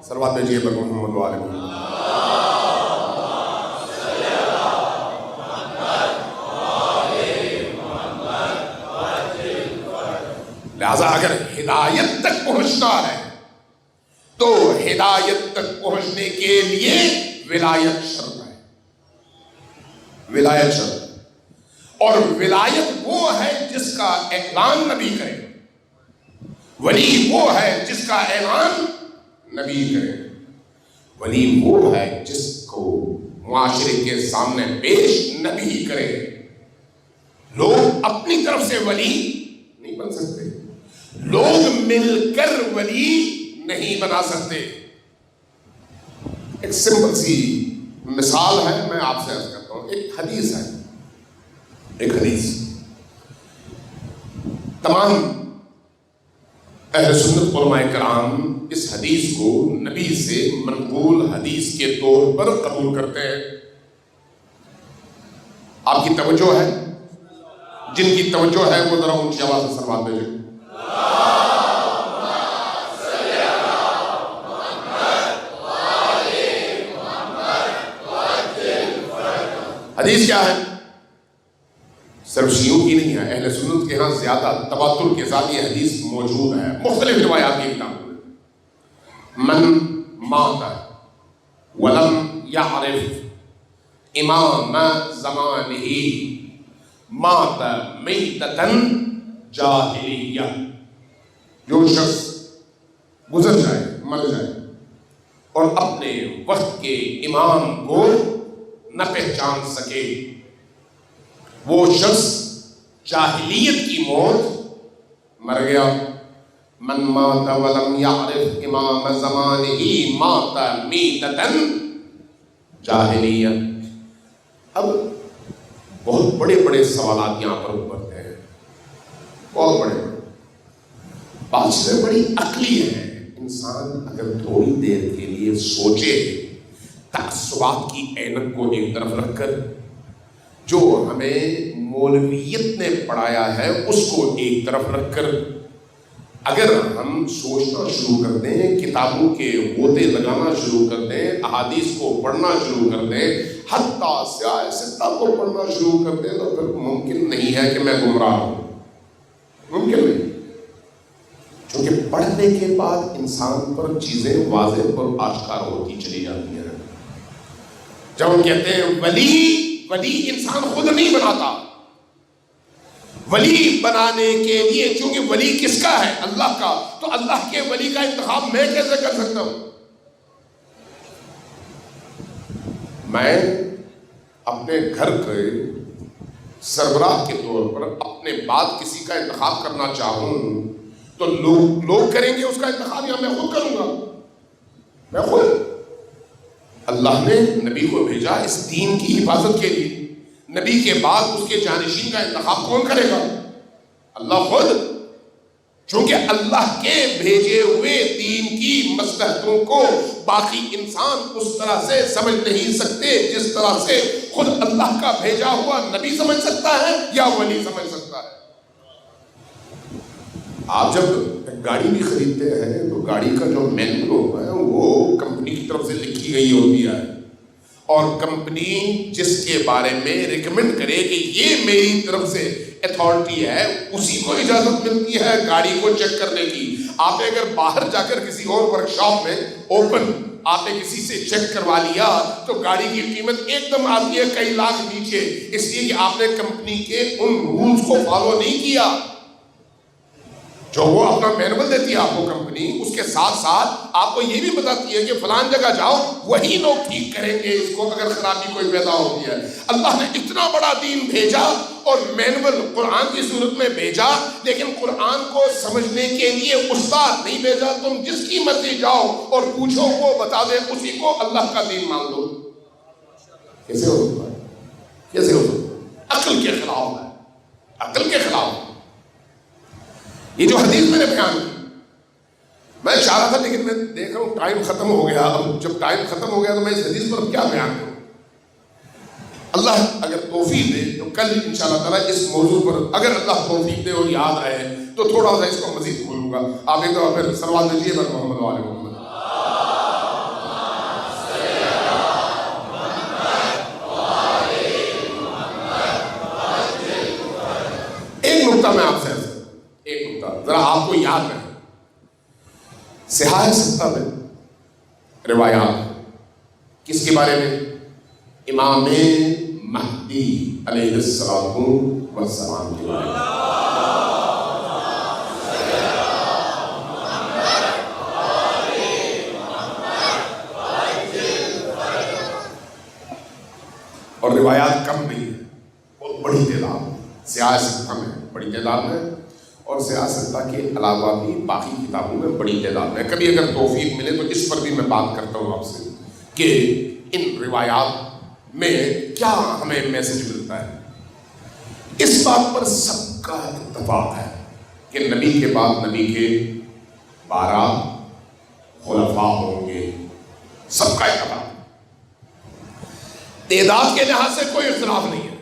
صلوات بھیجیے پر محمد و آل محمد. لہذا اگر ہدایت تک پہنچنا ہے تو ہدایت تک پہنچنے کے لیے ولایت شرط ہے. ولایت شرط ہے، اور ولایت وہ ہے جس کا اعلان نبی کرے. ولی وہ ہے جس کا اعلان نبی کرے. ولی وہ ہے جس کو معاشرے کے سامنے پیش نبی کرے. لوگ اپنی طرف سے ولی نہیں بن سکتے، لوگ مل کر ولی نہیں بنا سکتے. ایک سمپل سی مثال ہے، میں آپ سے عرض کرتا ہوں. ایک حدیث ہے، ایک حدیث تمام اہل سنت علماء کرام اس حدیث کو نبی سے منقول حدیث کے طور پر قبول کرتے ہیں. آپ کی توجہ ہے؟ جن کی توجہ ہے وہ ذرا اونچی آواز سے صلوات بھیجیں. حدیث کیا ہے؟ صرف شیعوں کی نہیں ہے، اہل سنت کے ہاں زیادہ تواتر کے ساتھ یہ حدیث موجود ہے مختلف روایات کی کتابوں میں. من مات ولم یعرف امام زمانہ مات میتتن جاہلیہ، جو شخص گزر جائے، مر جائے اور اپنے وقت کے امام کو نہ پہچان سکے، وہ شخص جاہلیت کی موت مر گیا۔ من مات ولم یعرف امام زمانہ مات میتتن جاہلیہ۔ اب بہت بڑے بڑے سوالات یہاں پر ابھرتے ہیں، بہت بڑے بڑے، بات سے بڑی عقلی ہے۔ انسان اگر تھوڑی دیر کے لیے سوچے، تعصبات کی اینک کو ایک طرف رکھ کر، جو ہمیں مولویت نے پڑھایا ہے اس کو ایک طرف رکھ کر، اگر ہم سوچنا شروع کر دیں، کتابوں کے غوطے لگانا شروع کر دیں، احادیث کو پڑھنا شروع کر دیں، حتیٰ سیاہ ستہ کو پڑھنا شروع کر دیں، تو پھر ممکن نہیں ہے کہ میں گمراہ ہوں، ممکن نہیں، کیونکہ پڑھنے کے بعد انسان پر چیزیں واضح اور آشکار ہوتی چلی جاتی ہیں۔ جب ہم کہتے ہیں ولی انسان خود نہیں بناتا، ولی بنانے کے لیے، چونکہ ولی کس کا ہے؟ اللہ کا، تو اللہ کے ولی کا انتخاب میں کیسے کر سکتا ہوں؟ میں اپنے گھر کے سربراہ کے طور پر اپنے بعد کسی کا انتخاب کرنا چاہوں تو لوگ کریں گے اس کا انتخاب، یا میں خود کروں گا؟ میں خود۔ اللہ نے نبی کو بھیجا اس دین کی حفاظت کے لیے، نبی کے بعد اس کے جانشین کا انتخاب کون کرے گا؟ اللہ خود، چونکہ اللہ کے بھیجے ہوئے دین کی مصلحتوں کو باقی انسان اس طرح سے سمجھ نہیں سکتے جس طرح سے خود اللہ کا بھیجا ہوا نبی سمجھ سکتا ہے یا ولی سمجھ سکتا ہے۔ آپ جب گاڑی بھی خریدتے ہیں تو گاڑی کا جو مینول ہوتا ہے وہ کمپنی کی طرف سے لکھی گئی ہوتی ہے، اور کمپنی جس کے بارے میں ریکمینڈ کرے کہ یہ میری طرف سے اتھارٹی ہے، اسی کو اجازت ملتی ہے گاڑی کو چیک کرنے کی۔ آپ نے اگر باہر جا کر کسی اور ورکشاپ میں اوپن آپ نے کسی سے چیک کروا لیا تو گاڑی کی قیمت ایک دم آتی ہے کئی لاکھ نیچے، اس لیے کہ آپ نے کمپنی کے ان رولز کو فالو نہیں کیا۔ جو وہ اپنا مینول دیتی ہے آپ کو کمپنی، اس کے ساتھ ساتھ آپ کو یہ بھی بتاتی ہے کہ فلان جگہ جاؤ، وہی لوگ ٹھیک کریں گے اس کو اگر خرابی کوئی پیدا ہوتی ہے۔ اللہ نے اتنا بڑا دین بھیجا اور مینول قرآن کی صورت میں بھیجا، لیکن قرآن کو سمجھنے کے لیے استاد نہیں بھیجا۔ تم جس کی مرضی جاؤ اور پوچھو، وہ بتا دے، اسی کو اللہ کا دین مان لو۔ کیسے ہو سکتا ہے؟ کیسے ہو سکتا ہے؟ عقل کے خلاف ہے، عقل کے خلاف۔ یہ جو حدیث میں نے بیان کی، میں چاہ رہا تھا لیکن میں دیکھ رہا ہوں ٹائم ختم ہو گیا۔ اب جب ٹائم ختم ہو گیا تو میں اس حدیث پر کیا بیان کروں؟ اللہ اگر توفیق دے تو کل انشاءاللہ تعالیٰ اس موضوع پر اگر اللہ توفیق دے اور یاد آئے تو تھوڑا سا اس کو مزید کھولوں گا۔ آپ ایک دفعہ پھر صلوات دیجیے بر محمد و آل محمد۔ ایک نکتہ میں آپ سے ایک نکتہ ذرا آپ کو یاد رہے، سیاہ ستہ میں روایات کس کے بارے میں؟ امام مہدی علیہ السلام کے بارے میں۔ اور روایات کم نہیں ہے، بہت بڑی تعداد، سیاہ ستہ میں بڑی تعداد میں، اور سیاستہ کے علاوہ بھی باقی کتابوں میں بڑی تعداد میں۔ کبھی اگر توفیق ملے تو اس پر بھی میں بات کرتا ہوں آپ سے کہ ان روایات میں کیا ہمیں میسج ملتا ہے۔ اس بات پر سب کا اتفاق ہے کہ نبی کے بعد نبی کے 12 خلفاء ہوں گے، سب کا اتفاق۔ تعداد کے لحاظ سے کوئی اختلاف نہیں ہے،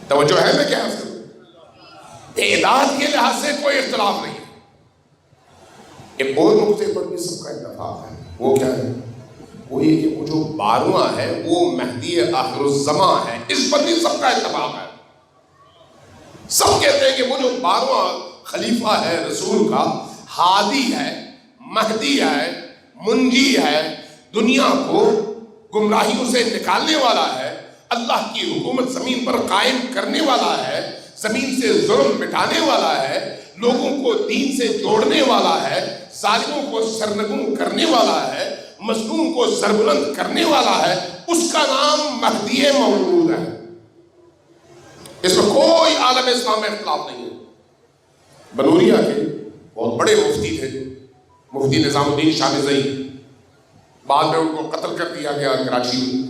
توجہ ہے میں کیا حاصل؟ تعداد کے لحاظ سے کوئی اختلاف نہیں ہے۔ ایک اور نقطے پر بھی سب کا اتفاق ہے، وہ کیا ہے؟ وہ یہ کہ وہ جو 12واں ہے وہ مہدی آخر الزماں ہے، اس پر بھی سب کا اتفاق ہے۔ سب کہتے ہیں کہ وہ جو 12واں خلیفہ ہے رسول کا، ہادی ہے، مہدی ہے، منجی ہے، دنیا کو گمراہیوں سے نکالنے والا ہے، اللہ کی حکومت زمین پر قائم کرنے والا ہے، زمین سے ظلم مٹانے والا ہے، لوگوں کو دین سے جوڑنے والا ہے، ظالموں کو سرنگوں کرنے والا ہے، مظلوم کو سربلند کرنے والا ہے، اس کا نام مہدی موعود ہے۔ اس میں کوئی عالم اسلام میں اختلاف نہیں ہے۔ بنوریا کے بہت بڑے مفتی تھے، مفتی نظام الدین شاہ نظری، بعد میں ان کو قتل کر دیا گیا کراچی میں،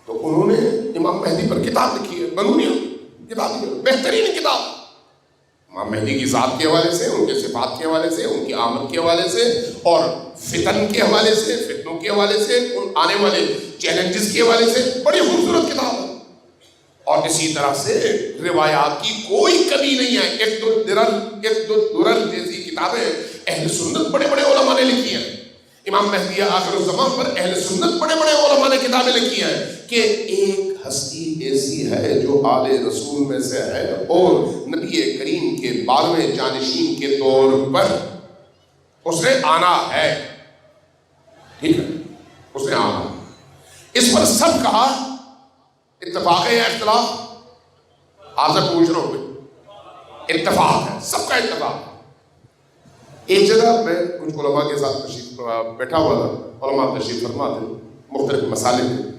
تو انہوں نے امام مہدی پر کتاب لکھی ہے، بنوریا کتاب لکھی ہے، بہترین کتاب، امام مہدی کی ذات کے حوالے سے، ان کے صفات کے حوالے سے، ان کی آمد کے حوالے سے، اور فتن کے حوالے سے، فتنوں کے حوالے سے، ان آنے والے چیلنجز کے حوالے سے، بڑی خوبصورت کتاب ہے۔ اور اسی طرح سے روایات کی کوئی کمی نہیں ہے۔ اقد الدرر جیسی کتابیں اہل سنت بڑے بڑے علماء نے لکھی ہیں، امام مہدی آخر الزمان پر اہل سنت بڑے بڑے علماء نے کتابیں لکھی ہیں کہ ایک ہستی ایسی ہے جو آل رسول میں سے ہے اور نبی کریم کے 12ویں جانشین کے طور پر اس نے آنا ہے، ٹھیک ہے، اس نے آنا ہے۔ اس پر سب کہا اتفاق ہے یا اختلاف؟ آپ سے پوچھ رہا ہوں، اتفاق ہے، سب کا اتفاق ہے۔ ایک جگہ میں کچھ علماء کے ساتھ تشریف بیٹھا ہوا تھا، علماء تشریف فرما تھے، مختلف مسائل تھے،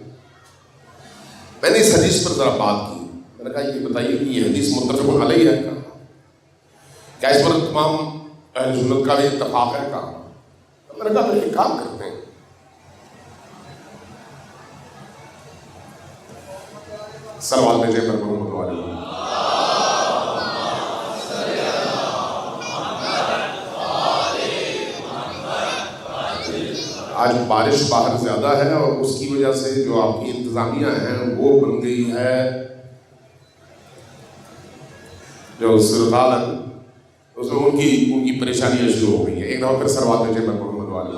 میں نے اس حدیث پر ذرا بات کی، میں نے کہا یہ بتائیے کہ یہ حدیث متفق علیہ ہے کیا اس پر تمام اہل سنت کا بھی اتفاق ہے کہا؟ میں نے کہا پھر ایک کام کرتے ہیں، سلوات بھیجیں پر محمد والے۔ آج بارش باہر زیادہ ہے اور اس کی وجہ سے جو آپ کی انتظامیہ ہیں وہ بن گئی ہے جو سرطال ہے، اس میں ان کی پریشانیاں شروع ہو گئی ہیں۔ ایک دفعہ پھر سلوات بھیجیں پر محمد والے۔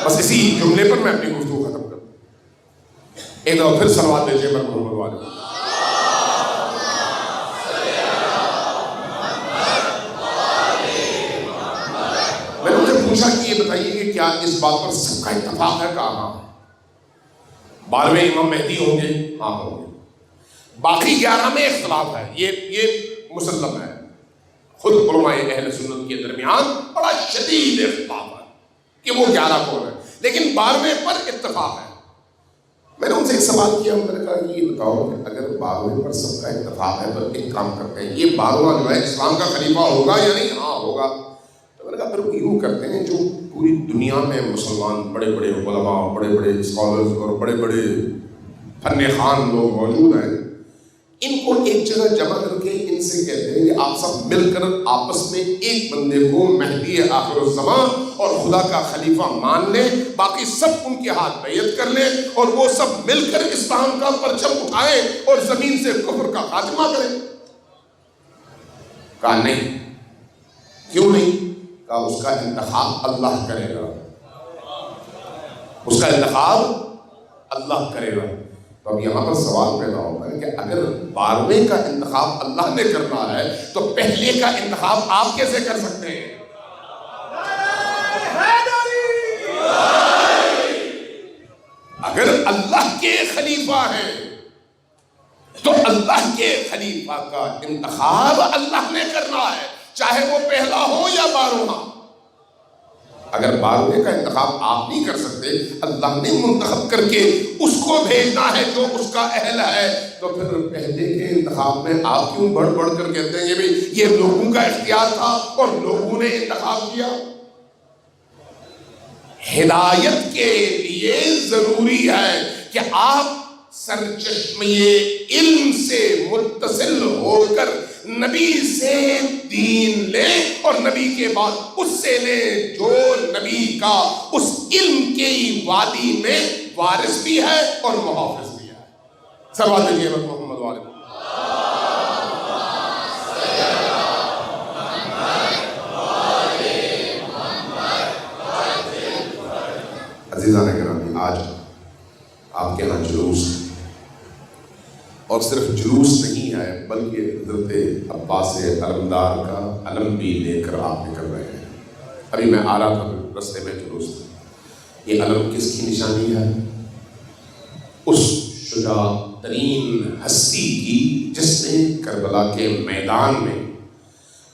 بس اسی جملے پر میں اپنی گفتگو ختم کرتا ہوں۔ ایک دفعہ پھر سلوات بھیجیں پر محمد والے۔ میں نے مجھے پوچھا کہ یہ بتائیے کہ کیا اس بات پر سب کا اتفاق ہے؟ کہا ہاں۔ 12ویں امام مہدی ہوں گے؟ ہاں ہوں گے۔ باقی 11 میں اختلاف ہے، یہ مسلم ہے، خود علماء اہل سنت کے درمیان بڑا شدید اختلاف ہے کہ وہ 11 کون ہے، لیکن 12ویں پر اتفاق ہے۔ میں نے ان سے ایک سوال کیا، میں نے کہا یہ بتاؤ کہ اگر 12ویں پر سب کا اتفاق ہے تو ایک کام کرتے ہیں، یہ 12واں جو ہے اسلام کا خلیفہ ہوگا یا نہیں؟ ہاں ہوگا۔ تو میں نے کہا پھر یوں کرتے ہیں، جو پوری دنیا میں مسلمان بڑے بڑے علماء، بڑے بڑے اسکالرز اور بڑے بڑے فن خوان لوگ موجود ہیں، ان کو ایک جگہ جمع کر کے ان سے کہتے ہیں کہ آپ سب مل کر آپس میں ایک بندے کو مہدی آخر الزمان اور خدا کا خلیفہ مان لیں، باقی سب ان کے ہاتھ بیعت کر لیں اور وہ سب مل کر اسلام کا پرچم اٹھائیں اور زمین سے کفر کا خاتمہ کریں۔ کہا نہیں۔ کیوں نہیں؟ کہا اس کا انتخاب اللہ کرے گا، اس کا انتخاب اللہ کرے گا۔ تو اب یہاں پر سوال پیدا ہوتا ہے کہ اگر 12ویں کا انتخاب اللہ نے کرنا ہے تو پہلے کا انتخاب آپ کیسے کر سکتے ہیں؟ اگر اللہ کے خلیفہ ہیں تو اللہ کے خلیفہ کا انتخاب اللہ نے کرنا ہے، چاہے وہ پہلا ہو یا 12واں۔ اگر 12ویں کا انتخاب آپ نہیں کر سکتے، اللہ نے منتخب کر کے اس کو بھیجنا ہے جو اس کا اہل ہے، تو پھر پہلے کے انتخاب میں آپ کیوں بڑھ بڑھ کر کہتے ہیں کہ بھئی یہ لوگوں کا اختیار تھا اور لوگوں نے انتخاب کیا؟ ہدایت کے لیے ضروری ہے کہ آپ سرچشمے علم سے متصل ہو کر نبی سے دین لیں اور نبی کے بعد اس سے لیں جو نبی کا اس علم کے وادی میں وارث بھی ہے اور محافظ بھی ہے۔ صلوات دیجیے محمد والے۔ عزیزان گرامی، آج آپ کے ہاں جلوس ہے، اور صرف جلوس نہیں ہے بلکہ حضرت عباس علمدار کا علم بھی لے کر آپ نکل رہے ہیں۔ ابھی میں آ رہا تھا رستے میں جلوس، یہ علم کس کی نشانی ہے؟ اس شجاع ترین ہستی کی جس نے کربلا کے میدان میں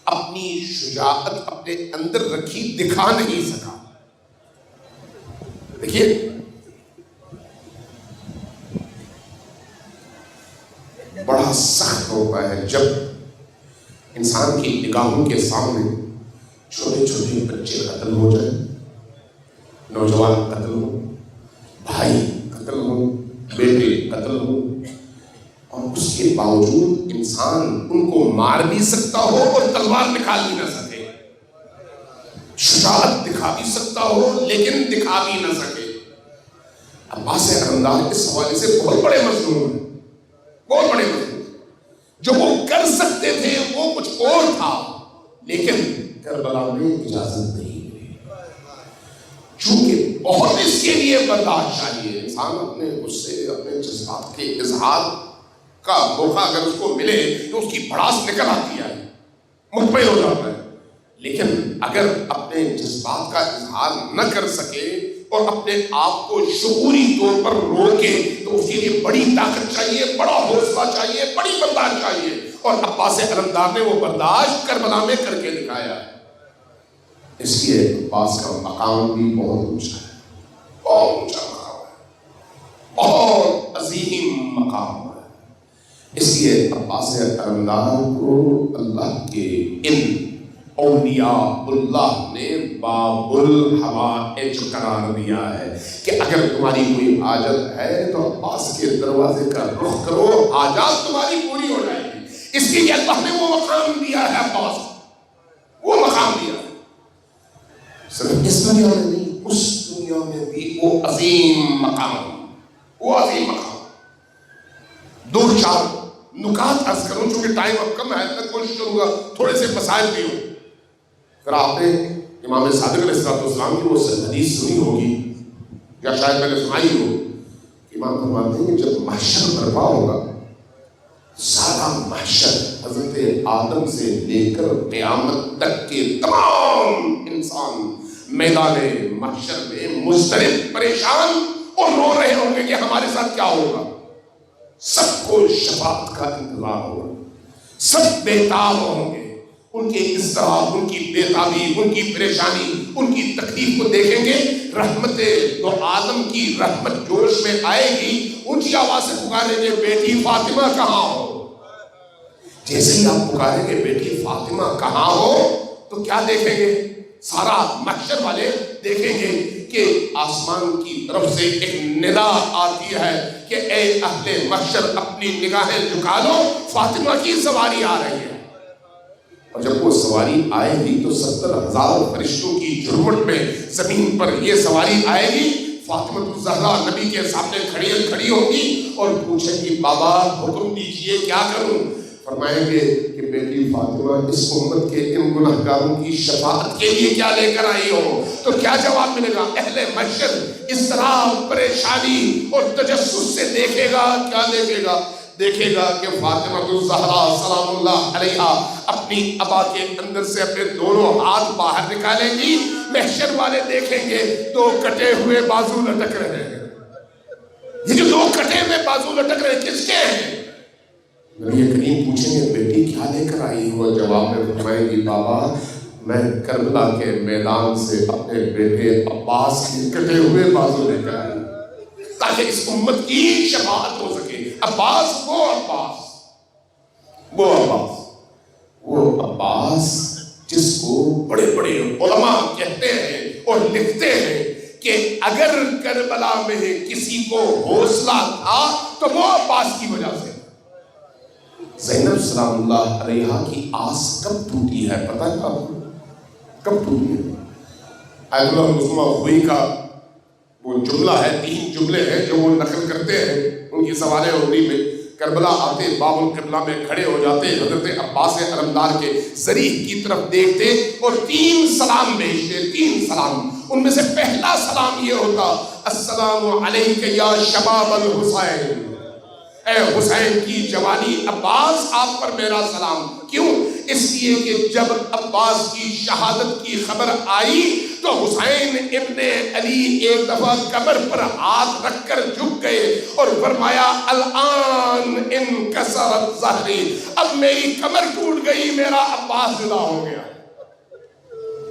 اپنی شجاعت اپنے اندر رکھی، دکھا نہیں سکا۔ دیکھیے بڑا سخت ہوتا ہے جب انسان کی نگاہوں کے سامنے چھوٹے چھوٹے بچے قتل ہو جائیں، نوجوان قتل ہو، بھائی قتل ہو، بیٹے قتل ہو، اور اس کے باوجود انسان ان کو مار بھی سکتا ہو اور تلوار نکال بھی نہ سکے، شجاعت دکھا بھی سکتا ہو لیکن دکھا بھی نہ سکے۔ عباس علمدار اس حوالے سے بہت بڑے مظلوم ہیں، بہت بڑے مظلوم۔ جو وہ کر سکتے تھے وہ کچھ اور تھا، لیکن کربلا میں اجازت نہیں ہوئی، چونکہ بہت اس کے لیے برداشت چاہیے۔ انسان اپنے غصے، اپنے جذبات کے اظہار کا موقع اگر اس کو ملے تو اس کی بھڑاس نکل آتی ہے، مطمئن ہو جاتا ہے، لیکن اگر اپنے جذبات کا اظہار نہ کر سکے اور اپنے آپ کو شعوری طور پر روکے تو اس کے لیے بڑی طاقت چاہیے، بڑا حوصلہ چاہیے، بڑی برداشت چاہیے، اور عباس علمدار نے وہ برداشت کربلا میں کر کے دکھایا ہے۔ اس لیے عباس کا مقام بھی بہت اونچا ہے، بہت اونچا مقام ہے، بہت عظیم مقام ہے۔ اس لیے عباس علمدار کو اللہ کے ان اولیاء اللہ نے باب الحوائج قرار دیا ہے کہ اگر تمہاری کوئی حاجت ہے تو عباس کے دروازے کا رخ کرو، حاجات تمہاری پوری ہو جائے گی۔ اس لیے اللہ نے وہ مقام دیا ہے عباس، وہ مقام دیا ہے، صرف اس دنیا میں نہیں، اس دنیا میں بھی وہ عظیم مقام، وہ عظیم مقام۔ دو چار نکات عرض کروں چونکہ ٹائم اب کم ہے، میں کوشش کروں گا تھوڑے سے مسائل بھی ہوں۔ پھر آپ نے امام صادق علیہ السلام کی وہ حدیث سنی ہوگی یا شاید میں نے سنائی ہو، امام فرماتے ہیں کہ جب محشر برپا ہوگا، سارا محشر حضرت آدم سے لے کر قیامت تک کے تمام انسان میدان محشر میں مضطرب، پریشان اور رو رہے ہوں گے کہ ہمارے ساتھ کیا ہوگا۔ سب کو شفاعت کا انتظار ہوگا، سب بیتاب ہوں گے، ان کے اضطراب، ان کی بیتابی، ان کی پریشانی، ان کی تکلیف کو دیکھیں گے۔ رحمت تو آدم کی رحمت جوش میں آئے گی، اونچی آواز سے پکاریں گے بیٹی فاطمہ کہاں ہو۔ جیسے ہی آپ پکاریں گے بیٹی فاطمہ کہاں ہو تو کیا دیکھیں گے؟ سارا محشر والے دیکھیں گے کہ آسمان کی طرف سے ایک ندا آتی ہے کہ اے اہل محشر اپنی نگاہیں جھکا لو، فاطمہ کی سواری آ رہی ہے۔ اور جب وہ سواری آئے گی تو 70,000 فرشتوں کی جھرمٹ میں زمین پر یہ سواری آئے گی، فاطمہ الزہرا نبی کے سامنے کھڑی ہوگی اور پوچھیں گی بابا حکم دیجئے کیا کروں؟ فرمائیں گے کہ بیٹی فاطمہ اس امت کے ان گنہگاروں کی شفاعت کے لیے کیا لے کر آئی ہو؟ تو کیا جواب ملے گا؟ اہل محشر اضطراب، پریشانی اور تجسس سے دیکھے گا، کیا دیکھے گا؟ دیکھے گا کہ فاطمہ الزہرا سلام اللہ علیہا اپنی ابا کے اندر سے اپنے دونوں ہاتھ باہر نکالیں گی۔ محشر والے دیکھیں گے دو کٹے ہوئے بازو لٹک رہے ہیں۔ یہ جو دو کٹے ہوئے بازو لٹک رہے کس کے ہیں؟ نبی کریم پوچھیں گے بیٹی کیا لے کر آئی ہو؟ جواب میں فرمائیں گی بابا میں کربلا کے میدان سے اپنے بیٹے عباس کے کٹے ہوئے بازو لے کر آئی تاکہ اس امت کی شفاعت ہو سکے۔ عباس وہ عباس جس کو بڑے بڑے علماء کہتے ہیں اور لکھتے ہیں کہ اگر کربلا میں کسی کو حوصلہ تھا تو وہ عباس کی وجہ سے۔ زینب سلام اللہ علیہا کی آس کب ٹوٹی ہے پتہ ہے آپ کو؟ کب ٹوٹی ہے؟ آیت اللہ مسلمہ ہوئی کا وہ جملہ ہے، 3 جملے ہیں جو وہ نقل کرتے ہیں ان کی سوال عمری میں۔ کربلا آتے باب القبلہ میں کھڑے ہو جاتے، حضرت عباس علمدار کے ذریح کی طرف دیکھتے اور 3 سلام بھیجتے، 3 سلام۔ ان میں سے پہلا سلام یہ ہوتا السلام علیک یا شباب الحسین، اے حسین کی جوانی عباس آپ پر میرا سلام۔ کیوں؟ اس لیے کہ جب عباس کی شہادت کی خبر آئی تو حسین ابن علی ایک دفعہ قبر پر ہاتھ رکھ کر جھک گئے اور فرمایا الآن انکسرت ظہری، اب میری کمر ٹوٹ گئی، میرا عباس جدا ہو گیا،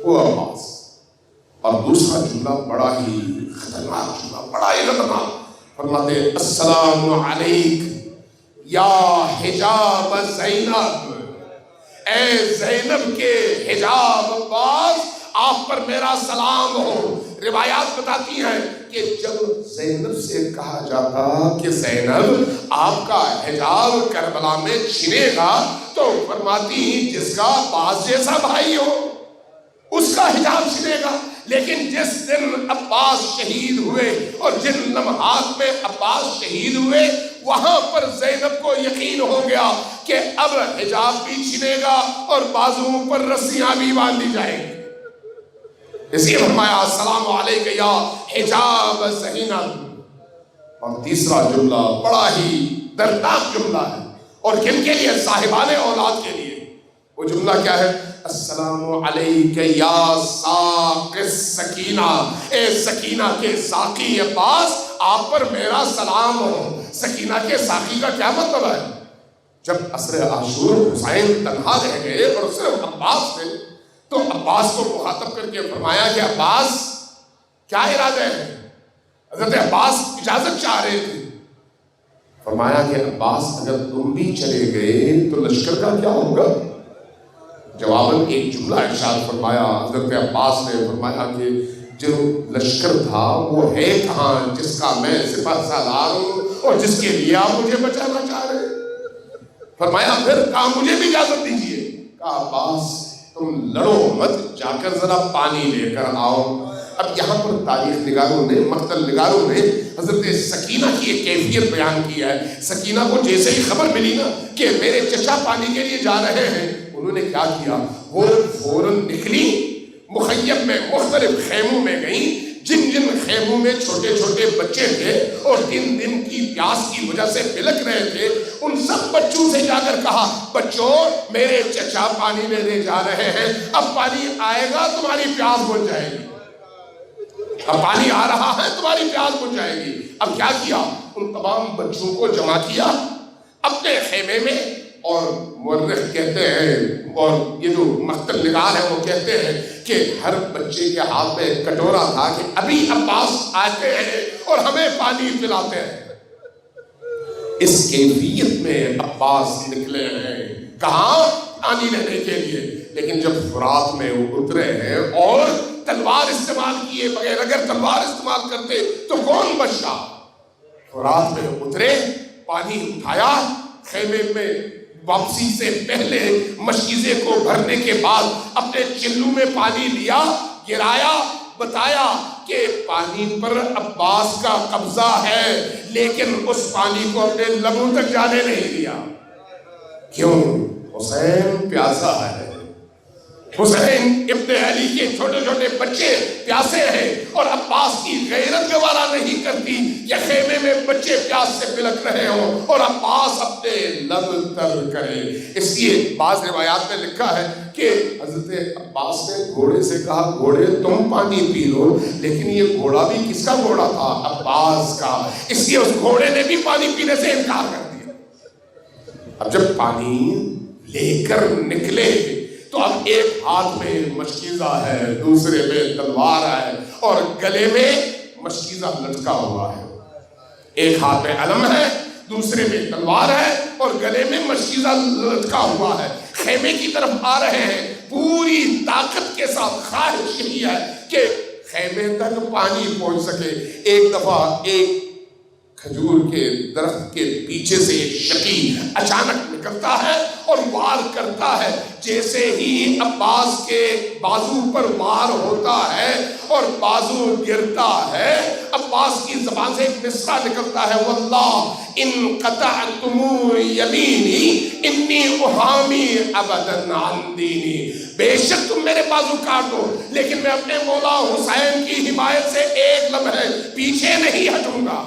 وہ عباس۔ اور دوسرا جملہ بڑا ہی خطرناک جملہ، بڑا ہی خطرناک، فرماتے السلام علیک یا حجاب زینب، اے زینب کے حجاب عباس، آپ پر میرا سلام ہو۔ روایات بتاتی ہیں کہ جب زینب سے کہا جاتا کہ زینب آپ کا حجاب کربلا میں چھنے گا تو فرماتی جس کا عباس جیسا بھائی ہو اس کا حجاب چھنے گا، لیکن جس دن عباس شہید ہوئے اور جن لمحات میں عباس شہید ہوئے وہاں پر زینب کو یقین ہو گیا کہ اب حجاب بھی چھنے گا اور بازوؤں پر رسیاں بھی باندھی جائیں گی، اس لیے فرمایا السلام علیکم یا حجاب زینب۔ اور تیسرا جملہ بڑا ہی دردناک جملہ ہے، اور کن کے لیے؟ صاحبان اولاد کے لیے۔ وہ جملہ کیا ہے؟ السلام علیکم یا ساقِ السکینہ، اے سکینہ کے ساقی عباس، آپ پر میرا سلام ہو۔ سکینہ کے ساقی کا کیا مطلب ہے؟ جب عصر عاشور حسین تنہا رہ گئے اور صرف عباس تھے تو عباس کو مخاطب کر کے فرمایا کہ عباس کیا ارادہ ہے؟ حضرت عباس اجازت چاہ رہے تھے، فرمایا کہ عباس اگر تم بھی چلے گئے تو لشکر کا کیا ہوگا؟ جواباً ایک جملہ ارشاد فرمایا حضرت عباس نے، فرمایا کہ جو لشکر تھا وہ ہے کہاں جس کا میں سپہ سالار ہوں اور جس کے لیے آپ مجھے بچانا چاہ رہے ہیں؟ فرمایا پھر کہا مجھے بھی اجازت دیجیے۔ کہا عباس تم لڑو مت، جا کر ذرا پانی لے کر آؤ۔ اب یہاں پر تاریخ نگاروں نے، مقتل نگاروں نے حضرت سکینہ کی ایک کیفیت بیان کی ہے۔ سکینہ کو جیسے ہی خبر ملی نا کہ میرے چچا پانی کے لیے جا رہے ہیں، انہوں نے کیا کیا؟ وہ فوراً نکلی، مخیم میں مختلف خیموں میں گئیں، جن جن خیموں میں چھوٹے چھوٹے بچے تھے اور 3 دن کی پیاس کی وجہ سے بلک رہے تھے، ان سب بچوں سے جا کر کہا بچوں میرے چچا پانی لینے جا رہے ہیں، اب پانی آئے گا تمہاری پیاس بجھ جائے گی، اب پانی آ رہا ہے تمہاری پیاس بجھ جائے گی۔ اب کیا کیا؟ ان تمام بچوں کو جمع کیا اپنے خیمے میں، اور مورخ کہتے ہیں اور یہ جو مقتل نگار ہے وہ کہتے ہیں کہ ہر بچے کے ہاتھ میں ایک کٹورا تھا کہ ابھی عباس آتے ہیں اور ہمیں پانی پلاتے ہیں۔ اس کیفیت میں عباس نکلے ہیں، کہاں؟ پانی لینے کے لیے۔ لیکن جب فرات میں وہ اترے ہیں اور تلوار استعمال کیے بغیر، اگر تلوار استعمال کرتے تو کون بچتا؟ فرات میں اترے، پانی اٹھایا، خیمے میں واپسی سے پہلے مشکیزے کو بھرنے کے بعد اپنے چلو میں پانی لیا، گرایا، بتایا کہ پانی پر عباس کا قبضہ ہے، لیکن اس پانی کو اپنے لبوں تک جانے نہیں دیا۔ کیوں؟ حسین پیاسا ہے، حسین ابن علی کے چھوٹے چھوٹے بچے پیاسے ہیں، اور عباس کی غیرت گوارا نہیں کرتی کہ خیمے میں بچے پیاس سے بلک رہے ہوں اور عباس اپنے لب تر کرے۔ اس لیے بعض روایات میں لکھا ہے کہ حضرت عباس نے گھوڑے سے کہا گھوڑے تم پانی پی لو، لیکن یہ گھوڑا بھی کس کا گھوڑا تھا؟ عباس کا، اس لیے اس گھوڑے نے بھی پانی پینے سے انکار کر دیا۔ اب جب پانی لے کر نکلے تو اب ایک ہاتھ میں مشکیزہ ہے، دوسرے میں تلوار ہے، اور گلے میں مشکیزہ لٹکا ہوا ہے۔ ایک ہاتھ میں علم ہے، دوسرے میں تلوار ہے، اور گلے میں مشکیزہ لٹکا ہوا ہے۔ خیمے کی طرف آ رہے ہیں، پوری طاقت کے ساتھ خواہش یہی ہے کہ خیمے تک پانی پہنچ سکے۔ ایک دفعہ ایک کھجور کے درخت کے پیچھے سے ایک شقی اچانک نکلتا ہے اور وار کرتا ہے، جیسے ہی عباس کے بازو پر وار ہوتا ہے اور بازو گرتا ہے، عباس کی زبان سے ایک مصرع نکلتا ہے، واللہ ان قطعتم یمینی انی احامی ابدا عن دینی، بے شک تم میرے بازو کاٹو لیکن میں اپنے مولا حسین کی حمایت سے ایک لمحے پیچھے نہیں ہٹوں گا۔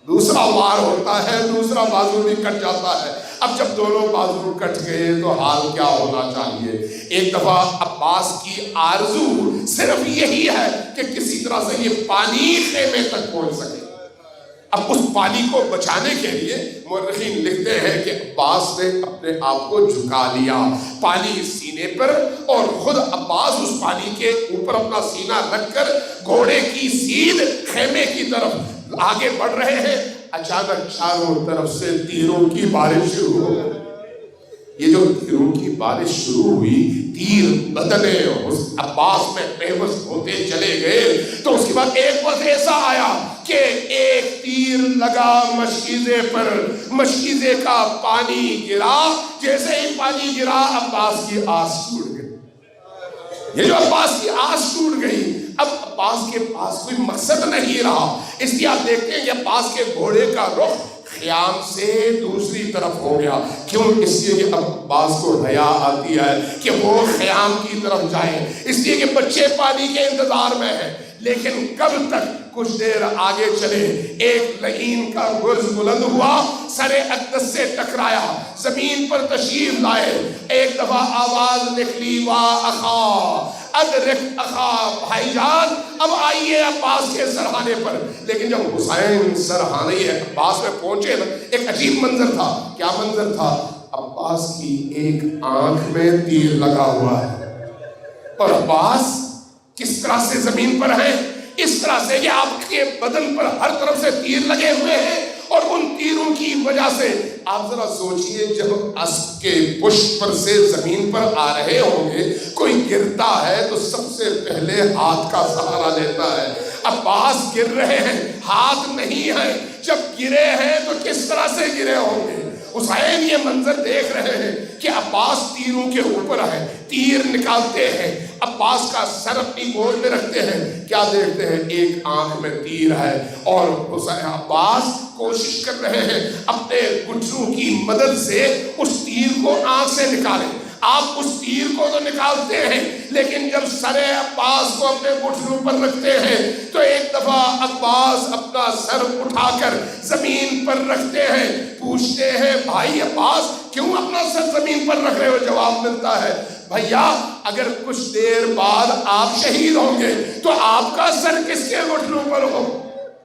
دوسرا وار ہوتا ہے، دوسرا بازو بھی کٹ جاتا ہے۔ اب جب دونوں بازو کٹ گئے تو حال کیا ہونا چاہیے؟ ایک دفعہ عباس کی آرزو صرف یہی ہے کہ کسی طرح سے یہ پانی خیمے تک پہنچ سکے۔ اب اس پانی کو بچانے کے لیے مورخین لکھتے ہیں کہ عباس نے اپنے آپ کو جھکا لیا پانی سینے پر، اور خود عباس اس پانی کے اوپر اپنا سینہ رکھ کر گھوڑے کی سیدھ خیمے کی طرف آگے بڑھ رہے ہیں۔ اچانک چاروں طرف سے تیروں کی بارش شروع ہو گئی۔ یہ جو تیروں کی بارش شروع ہوئی، تیر بدنے اس عباس میں بےبس ہوتے چلے گئے، تو اس کے بعد ایک وقت ایسا آیا کہ ایک تیر لگا مشکیزے پر، مشکیزے کا پانی گرا، جیسے ہی پانی گرا عباس کی آس ٹوٹ گئی۔ یہ جو عباس کی آس ٹوٹ گئی، اب عباس کے پاس کوئی مقصد نہیں رہا، اس لیے آپ دیکھتے ہیں کہ عباس کے گھوڑے کا رخ خیام سے دوسری طرف ہو گیا۔ کیوں؟ اس لیے کہ اب عباس کو حیا آتی ہے کہ وہ خیام کی طرف جائیں، اس لیے کہ بچے پانی کے انتظار میں ہیں۔ لیکن کب تک؟ کچھ دیر آگے چلے، ایک لعین کا گرز بلند ہوا، سر اقدس سے ٹکرایا، زمین پر تشریف لائے، ایک دفعہ آواز نکلی، وا اخا ادرک اخا، بھائی جان اب آئیے عباس کے سرحانے پر۔ لیکن جب حسین سرحانے عباس میں پہنچے نا، ایک عجیب منظر تھا۔ کیا منظر تھا؟ عباس کی ایک آنکھ میں تیر لگا ہوا ہے، اور عباس کس طرح سے زمین پر ہیں؟ اس طرح سے کہ آپ کے بدن پر ہر طرف سے تیر لگے ہوئے ہیں، اور ان تیروں کی وجہ سے آپ ذرا سوچئے، جب اسب کے پشت پر سے زمین پر آ رہے ہوں گے، کوئی گرتا ہے تو سب سے پہلے ہاتھ کا سہارا لیتا ہے۔ عباس گر رہے ہیں، ہاتھ نہیں ہے، جب گرے ہیں تو کس طرح سے گرے ہوں گے؟ حسین یہ منظر دیکھ رہے ہیں کہ عباس تیروں کے اوپر ہے، تیر نکالتے ہیں، عباس کا سر اپنی گود میں رکھتے ہیں، کیا دیکھتے ہیں؟ ایک آنکھ میں تیر ہے، اور حسین عباس کوشش کر رہے ہیں اپنے گھٹنوں کی مدد سے اس تیر کو آنکھ سے نکالیں۔ آپ اس تیر کو تو نکالتے ہیں، لیکن جب سر عباس کو اپنے گھٹنوں پر رکھتے ہیں تو ایک دفعہ عباس اپنا سر اٹھا کر زمین پر رکھتے ہیں، پوچھتے ہیں بھائی عباس کیوں اپنا سر زمین پر رکھ رہے ہو؟ جواب ملتا ہے بھیا اگر کچھ دیر بعد آپ شہید ہوں گے تو آپ کا سر کس کے گھٹنوں پر ہو؟